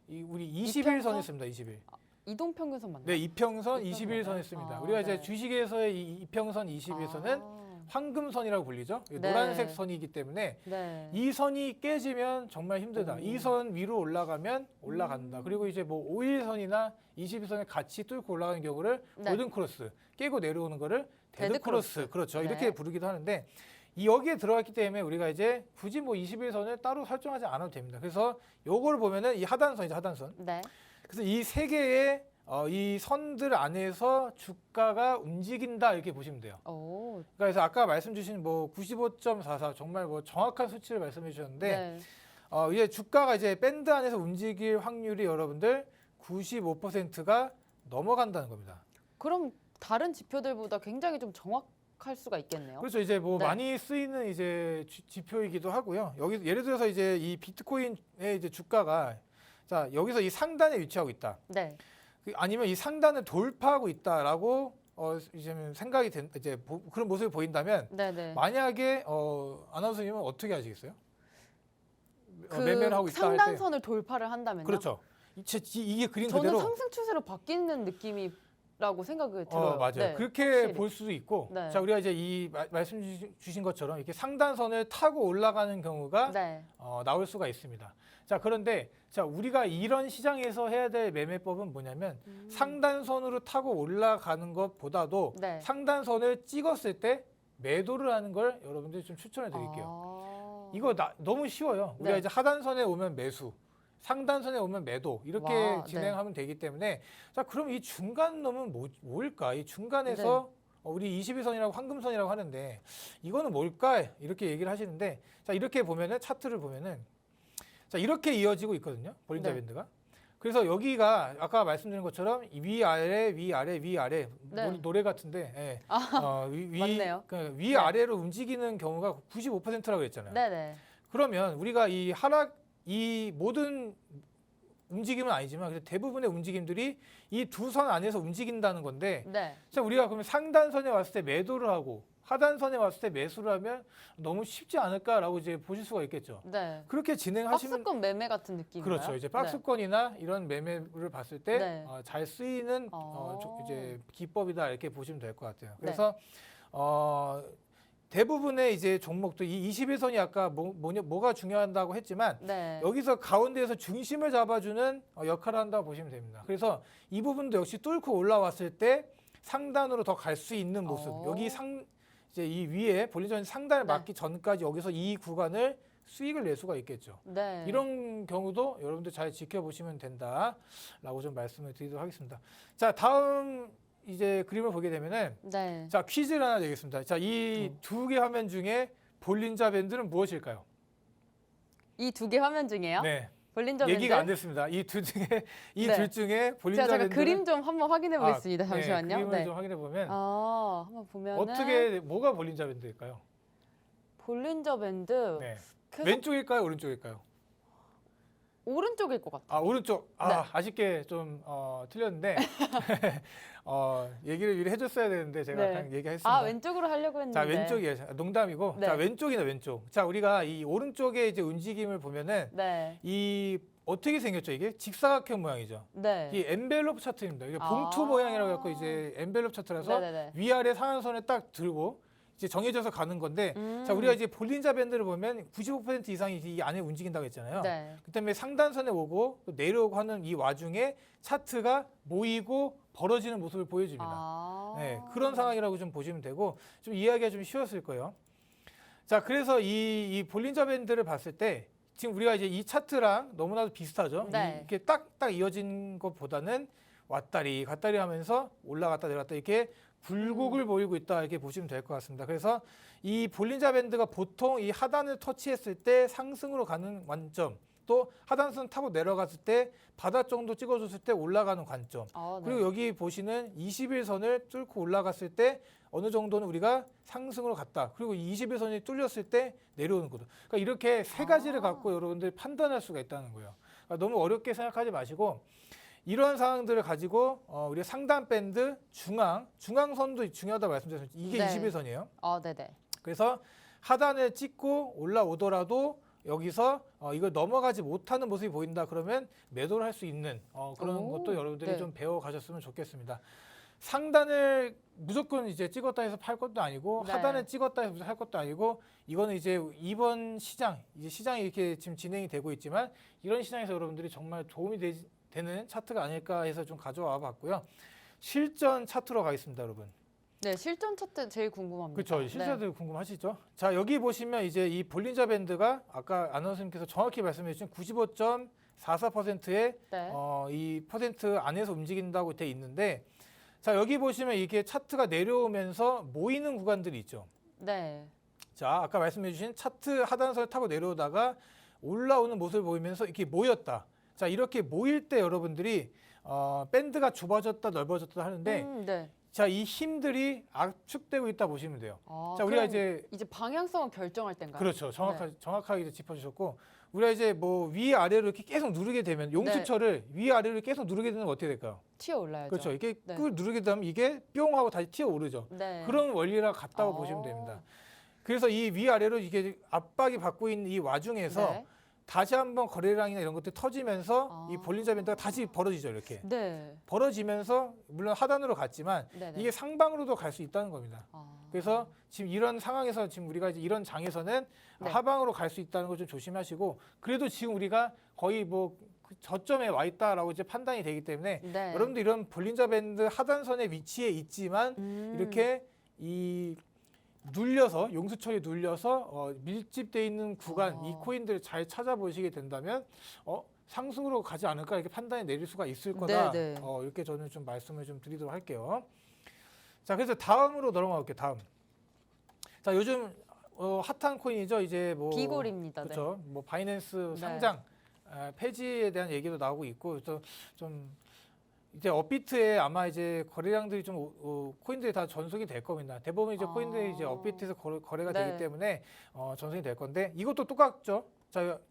21선을 씁니다. 21. 이동평균선 맞나요? 네, 이평선, 이평선 21선을 씁니다. 아, 우리가 네. 이제 주식에서의 이 이평선, 21선은 황금선이라고 불리죠. 네. 노란색 선이기 때문에 네. 이 선이 깨지면 정말 힘들다. 이 선 위로 올라가면 올라간다. 그리고 이제 뭐 5일선이나 21선을 같이 뚫고 올라가는 경우를 네. 골든 크로스, 깨고 내려오는 거를 데드 크로스. 그렇죠. 네. 이렇게 부르기도 하는데 여기에 들어갔기 때문에 우리가 이제 굳이 뭐 21선을 따로 설정하지 않아도 됩니다. 그래서 요거를 보면은 이 하단선이죠, 하단선. 네. 그래서 이 세 개의 이 선들 안에서 주가가 움직인다 이렇게 보시면 돼요. 오. 그래서 아까 말씀 주신 뭐 95.44 정말 뭐 정확한 수치를 말씀해 주셨는데 네. 이제 주가가 이제 밴드 안에서 움직일 확률이 여러분들 95%가 넘어간다는 겁니다. 그럼 다른 지표들보다 굉장히 좀 정확할 수가 있겠네요. 그렇죠. 이제 뭐 네. 많이 쓰이는 이제 지표이기도 하고요. 여기 예를 들어서 이제 이 비트코인의 이제 주가가 자 여기서 이 상단에 위치하고 있다. 네. 아니면 이 상단을 돌파하고 있다라고 이제 생각이 그런 모습이 보인다면 네네. 만약에 아나운서님은 어떻게 하시겠어요? 그 매매를 하고 있다 할 때. 상단선을 돌파를 한다면요? 그렇죠. 이게 그림 저는 그대로. 상승 추세로 바뀌는 느낌이라고 생각이 들어요. 맞아요. 네, 그렇게 확실히. 볼 수도 있고. 네. 자, 우리가 이제 이 말씀 주신 것처럼 이렇게 상단선을 타고 올라가는 경우가 네. 나올 수가 있습니다. 자, 그런데 자, 우리가 이런 시장에서 해야 될 매매법은 뭐냐면 상단선으로 타고 올라가는 것보다도 네. 상단선을 찍었을 때 매도를 하는 걸 여러분들 좀 추천해 드릴게요. 이거 너무 쉬워요. 우리가 네. 이제 하단선에 오면 매수, 상단선에 오면 매도 이렇게 와, 진행하면 되기 때문에 자, 그럼 이 중간 놈은 뭘까? 이 중간에서 우리 21선이라고 황금선이라고 하는데 이거는 뭘까? 이렇게 얘기를 하시는데 자, 이렇게 보면은 차트를 보면은 자, 이렇게 이어지고 있거든요. 볼린저 네. 밴드가. 그래서 여기가 아까 말씀드린 것처럼 위아래 위아래 위아래 네. 노래 같은데 예. 맞네요. 그 위아래로 움직이는 경우가 95%라고 했잖아요. 네네. 그러면 우리가 이 모든 움직임은 아니지만 그래도 대부분의 움직임들이 이 두 선 안에서 움직인다는 건데 네. 자, 우리가 그러면 상단선에 왔을 때 매도를 하고 하단선에 왔을 때 매수를 하면 너무 쉽지 않을까라고 이제 보실 수가 있겠죠. 네. 그렇게 진행하시면 박스권 매매 같은 느낌인가요? 그렇죠. 이제 박스권이나 이런 매매를 봤을 때 네. 잘 쓰이는 이제 기법이다 이렇게 보시면 될 것 같아요. 그래서 대부분의 이제 종목도 이 21선이 아까 뭐가 중요하다고 했지만 네. 여기서 가운데에서 중심을 잡아주는 역할을 한다고 보시면 됩니다. 그래서 이 부분도 역시 뚫고 올라왔을 때 상단으로 더 갈 수 있는 모습. 여기 이제 이 위에 볼린저 상단을 네. 맞기 전까지 여기서 이 구간을 수익을 낼 수가 있겠죠. 네. 이런 경우도 여러분들 잘 지켜보시면 된다라고 좀 말씀을 드리도록 하겠습니다. 자, 다음 이제 그림을 보게 되면은 네. 자, 퀴즈를 하나 내겠습니다. 자, 이 두 개 화면 중에 볼린저 밴드는 무엇일까요? 이 두 개 화면 중에요? 네. 볼린저 밴드? 얘기가 안 됐습니다. 이 둘 중에 볼린저 제가 밴드는 그림 좀 한번 확인해 보겠습니다. 네, 잠시만요. 그림을 좀 확인해 보면 한번 보면은 뭐가 볼린저 밴드일까요? 볼린저 밴드 네. 계속 왼쪽일까요, 오른쪽일까요? 오른쪽일 것 같아요. 아, 오른쪽. 네. 아쉽게 좀 틀렸는데 얘기를 미리 해줬어야 되는데 제가 네. 그냥 얘기했습니다. 왼쪽으로 하려고 했는데. 자, 왼쪽이에요. 농담이고. 네. 자, 왼쪽이다, 왼쪽. 자, 우리가 이 오른쪽에 이제 움직임을 보면은 네. 이 어떻게 생겼죠? 이게 직사각형 모양이죠. 네. 이 엔벨롭 차트입니다. 이게 봉투 모양이라고 해서 이제 엔벨롭 차트라서 네네네. 위아래 상한선에 딱 들고 이제 정해져서 가는 건데 자, 우리가 이제 볼린저 밴드를 보면 95% 이상이 이 안에 움직인다고 했잖아요. 네. 그다음에 상단선에 오고 또 내려오고 하는 이 와중에 차트가 모이고 벌어지는 모습을 보여줍니다. 네, 그런 상황이라고 좀 보시면 되고 좀 이해하기가 좀 쉬웠을 거예요. 자, 그래서 이 볼린저 밴드를 봤을 때 지금 우리가 이제 이 차트랑 너무나도 비슷하죠. 네. 이렇게 딱딱 이어진 것보다는 왔다리 갔다리 하면서 올라갔다 내려갔다 이렇게 굴곡을 보이고 있다 이렇게 보시면 될 것 같습니다. 그래서 이 볼린저 밴드가 보통 이 하단을 터치했을 때 상승으로 가는 관점, 또 하단선 타고 내려갔을 때 바닥 정도 찍어줬을 때 올라가는 관점, 네. 그리고 여기 보시는 21선을 뚫고 올라갔을 때 어느 정도는 우리가 상승으로 갔다. 그리고 21선이 뚫렸을 때 내려오는 거죠. 그러니까 이렇게 세 가지를 갖고 여러분들이 판단할 수가 있다는 거예요. 그러니까 너무 어렵게 생각하지 마시고 이런 상황들을 가지고 우리가 상단 밴드, 중앙선도 중요하다고 말씀드렸습니다. 이게 네. 21선이에요. 네네. 그래서 하단을 찍고 올라오더라도 여기서 이걸 넘어가지 못하는 모습이 보인다 그러면 매도를 할 수 있는 그런 것도 여러분들이 네. 좀 배워가셨으면 좋겠습니다. 상단을 무조건 이제 찍었다 해서 팔 것도 아니고 네. 하단을 찍었다 해서 할 것도 아니고 이거는 이제 이번 시장이 이렇게 지금 진행이 되고 있지만 이런 시장에서 여러분들이 정말 도움이 되는 차트가 아닐까 해서 좀 가져와 봤고요. 실전 차트로 가겠습니다, 여러분. 네, 실전 차트 제일 궁금합니다. 그렇죠. 실전도 궁금하시죠? 자, 여기 보시면 이제 이 볼린저 밴드가 아까 아나운서님께서 정확히 말씀해 주신 95.44%의 네. 이 퍼센트 안에서 움직인다고 돼 있는데 자, 여기 보시면 이게 차트가 내려오면서 모이는 구간들이 있죠. 네. 자, 아까 말씀해 주신 차트 하단선을 타고 내려오다가 올라오는 모습을 보이면서 이렇게 모였다. 자, 이렇게 모일 때 여러분들이 밴드가 좁아졌다 넓어졌다 하는데 네. 자, 이 힘들이 압축되고 있다 보시면 돼요. 자, 그럼 우리가 이제 방향성을 결정할 때인가요? 그렇죠. 정확하게 이제 짚어주셨고 우리가 이제 뭐 위아래로 이렇게 계속 누르게 되면 용수철을 위아래로 계속 누르게 되면 어떻게 될까요? 튀어 올라야죠. 그렇죠. 이게 네. 꾹 누르게 되면 이게 뿅 하고 다시 튀어 오르죠. 네. 그런 원리랑 같다고 보시면 됩니다. 그래서 이 위아래로 이게 압박이 받고 있는 이 와중에서 네. 다시 한번 거래량이나 이런 것들이 터지면서 아. 이 볼린저 밴드가 다시 벌어지죠. 이렇게 네. 벌어지면서 물론 하단으로 갔지만 네네. 이게 상방으로도 갈 수 있다는 겁니다. 아. 그래서 지금 이런 상황에서 지금 우리가 이제 이런 장에서는 네. 하방으로 갈 수 있다는 걸 좀 조심하시고, 그래도 지금 우리가 거의 뭐 저점에 와 있다라고 이제 판단이 되기 때문에 네. 여러분들 이런 볼린저 밴드 하단선의 위치에 있지만 이렇게 이 눌려서 용수철이 눌려서 밀집돼 있는 구간 이 코인들 잘 찾아보시게 된다면 상승으로 가지 않을까 이렇게 판단이 내릴 수가 있을 거다. 네, 네. 이렇게 저는 좀 말씀을 좀 드리도록 할게요. 자, 그래서 다음으로 넘어가 볼게요. 다음. 자, 요즘 핫한 코인이죠. 이제 뭐 비골입니다. 그렇죠. 뭐 바이낸스 네. 상장 폐지에 대한 얘기도 나오고 있고, 그래서 좀 이제 업비트에 아마 이제 거래량들이 좀 코인들이 다 전송이 될 겁니다. 대부분 이제 코인들이 이제 업비트에서 거래가 네. 되기 때문에 전송이 될 건데, 이것도 똑같죠.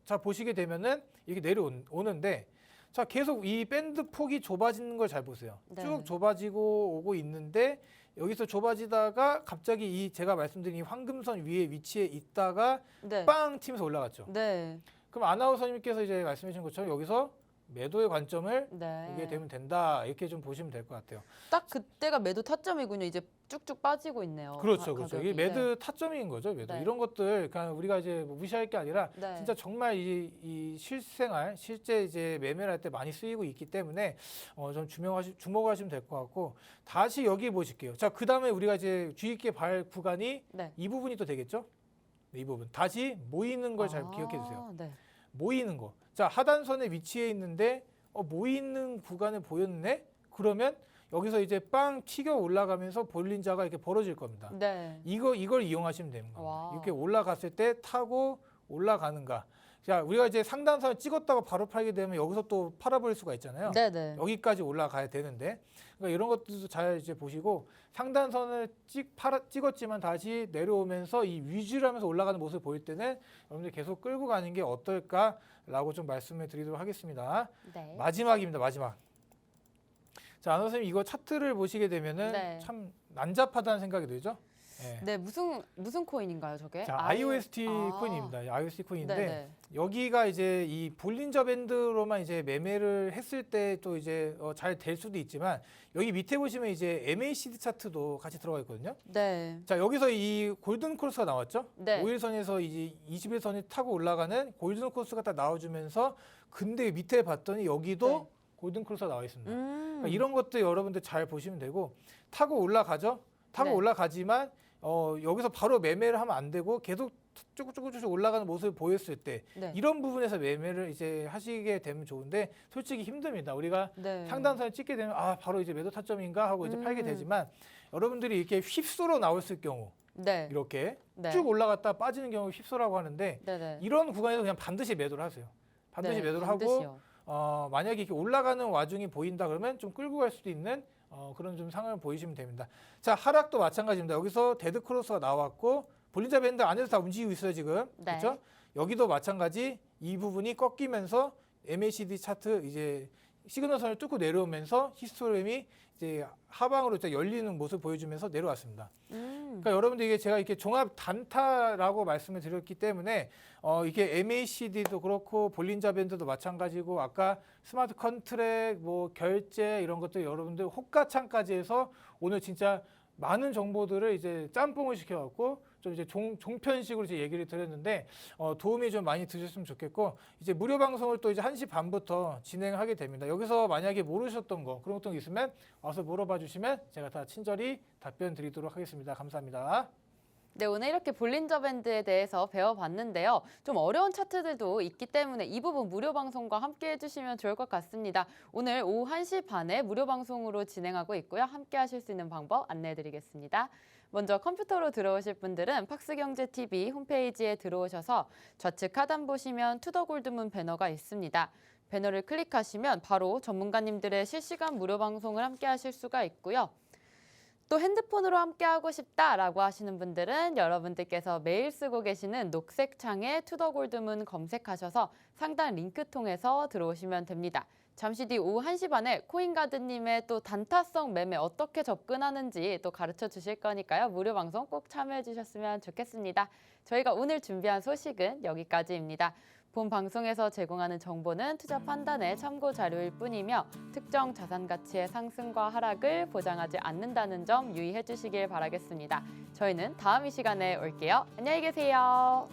자 보시게 되면은 이렇게 내려오는데, 자 계속 이 밴드 폭이 좁아지는 걸 잘 보세요. 네. 쭉 좁아지고 오고 있는데, 여기서 좁아지다가 갑자기 이 제가 말씀드린 이 황금선 위에 위치해 있다가 네. 빵 튀면서 올라갔죠. 네. 그럼 아나운서님께서 이제 말씀해 주신 것처럼 여기서 매도의 관점을 네. 보게 되면 된다, 이렇게 좀 보시면 될 것 같아요. 딱 그때가 매도 타점이군요. 이제 쭉쭉 빠지고 있네요. 그렇죠, 그렇죠. 가격이. 이게 매드 타점인 거죠, 매도. 네. 이런 것들 그냥 우리가 이제 뭐 무시할 게 아니라 네. 진짜 정말 이 실생활, 실제 이제 매매를 할 때 많이 쓰이고 있기 때문에 좀 주목하시면 될 것 같고, 다시 여기 보실게요. 자, 그 다음에 우리가 이제 주의 깊게 발 구간이 네. 이 부분이 또 되겠죠? 네, 이 부분. 다시 모이는 걸 잘 기억해 주세요. 네. 모이는 거. 자, 하단선에 위치해 있는데 모이는 구간을 보였네? 그러면 여기서 이제 빵 튀겨 올라가면서 볼린저가 이렇게 벌어질 겁니다. 네. 이걸 이용하시면 되는 겁니다. 와. 이렇게 올라갔을 때 타고 올라가는가. 자, 우리가 이제 상단선을 찍었다가 바로 팔게 되면 여기서 또 팔아버릴 수가 있잖아요. 네, 네. 여기까지 올라가야 되는데, 그러니까 이런 것들도 잘 이제 보시고, 상단선을 찍었지만 다시 내려오면서 이 위주를 하면서 올라가는 모습을 보일 때는 여러분들 계속 끌고 가는 게 어떨까라고 좀 말씀을 드리도록 하겠습니다. 네. 마지막입니다. 마지막. 자, 안호 선생님, 이거 차트를 보시게 되면은 네. 참 난잡하다는 생각이 들죠? 네. 네, 무슨 코인인가요, 저게? 자, IOST 아. 코인입니다. IOST 코인인데, 네, 네. 여기가 이제 이 볼린저 밴드로만 이제 매매를 했을 때 또 이제 잘 될 수도 있지만, 여기 밑에 보시면 이제 MACD 차트도 같이 들어가 있거든요. 네. 자, 여기서 이 골든 크로스가 나왔죠? 네. 5일선에서 이제 21선이 타고 올라가는 골든 크로스가 딱 나와주면서, 근데 밑에 봤더니 여기도 네. 골든 크로스가 나와 있습니다. 음. 그러니까 이런 것도 여러분들 잘 보시면 되고, 타고 올라가죠? 타고 네. 올라가지만 여기서 바로 매매를 하면 안 되고 계속 쭉 올라가는 모습을 보였을 때, 네. 이런 부분에서 매매를 이제 하시게 되면 좋은데, 솔직히 힘듭니다. 우리가 네. 상단선을 찍게 되면 바로 이제 매도 타점인가 하고 이제 팔게 음. 되지만, 여러분들이 이렇게 휩쓸어 나왔을 경우, 네. 이렇게 네. 쭉 올라갔다 빠지는 경우 휩쓸라고 하는데, 네, 네. 이런 구간에서 그냥 반드시 매도를 하세요. 반드시 네, 매도를 반드시요. 하고, 만약에 이렇게 올라가는 와중이 보인다 그러면 좀 끌고 갈 수도 있는 그런 좀 상황을 보이시면 됩니다. 자, 하락도 마찬가지입니다. 여기서 데드 크로스가 나왔고, 볼린저 밴드 안에서 다 움직이고 있어요, 지금. 네. 그렇죠? 여기도 마찬가지 이 부분이 꺾이면서 MACD 차트 이제 시그널선을 뚫고 내려오면서 히스토그램이 이제 하방으로 이제 열리는 모습을 보여주면서 내려왔습니다. 그러니까 여러분들 이게 제가 이렇게 종합 단타라고 말씀을 드렸기 때문에 이게 MACD도 그렇고 볼린저 밴드도 마찬가지고, 아까 스마트 컨트랙 뭐 결제 이런 것들 여러분들 호가창까지 해서 오늘 진짜 많은 정보들을 이제 짬뽕을 시켜갖고 좀 이제 종편식으로 이제 얘기를 드렸는데 도움이 좀 많이 드셨으면 좋겠고, 이제 무료 방송을 또 이제 1시 반부터 진행하게 됩니다. 여기서 만약에 모르셨던 거 그런 것도 있으면 와서 물어봐 주시면 제가 다 친절히 답변 드리도록 하겠습니다. 감사합니다. 네, 오늘 이렇게 볼린저 밴드에 대해서 배워봤는데요. 좀 어려운 차트들도 있기 때문에 이 부분 무료 방송과 함께 해주시면 좋을 것 같습니다. 오늘 오후 1시 반에 무료 방송으로 진행하고 있고요. 함께 하실 수 있는 방법 안내해드리겠습니다. 먼저 컴퓨터로 들어오실 분들은 팍스경제TV 홈페이지에 들어오셔서 좌측 하단 보시면 투더골드문 배너가 있습니다. 배너를 클릭하시면 바로 전문가님들의 실시간 무료 방송을 함께 하실 수가 있고요. 또 핸드폰으로 함께하고 싶다라고 하시는 분들은 여러분들께서 매일 쓰고 계시는 녹색 창에 투더골드문 검색하셔서 상단 링크 통해서 들어오시면 됩니다. 잠시 뒤 오후 1시 반에 코인가드님의 또 단타성 매매 어떻게 접근하는지 또 가르쳐 주실 거니까요. 무료 방송 꼭 참여해 주셨으면 좋겠습니다. 저희가 오늘 준비한 소식은 여기까지입니다. 본 방송에서 제공하는 정보는 투자 판단의 참고 자료일 뿐이며 특정 자산 가치의 상승과 하락을 보장하지 않는다는 점 유의해 주시길 바라겠습니다. 저희는 다음 이 시간에 올게요. 안녕히 계세요.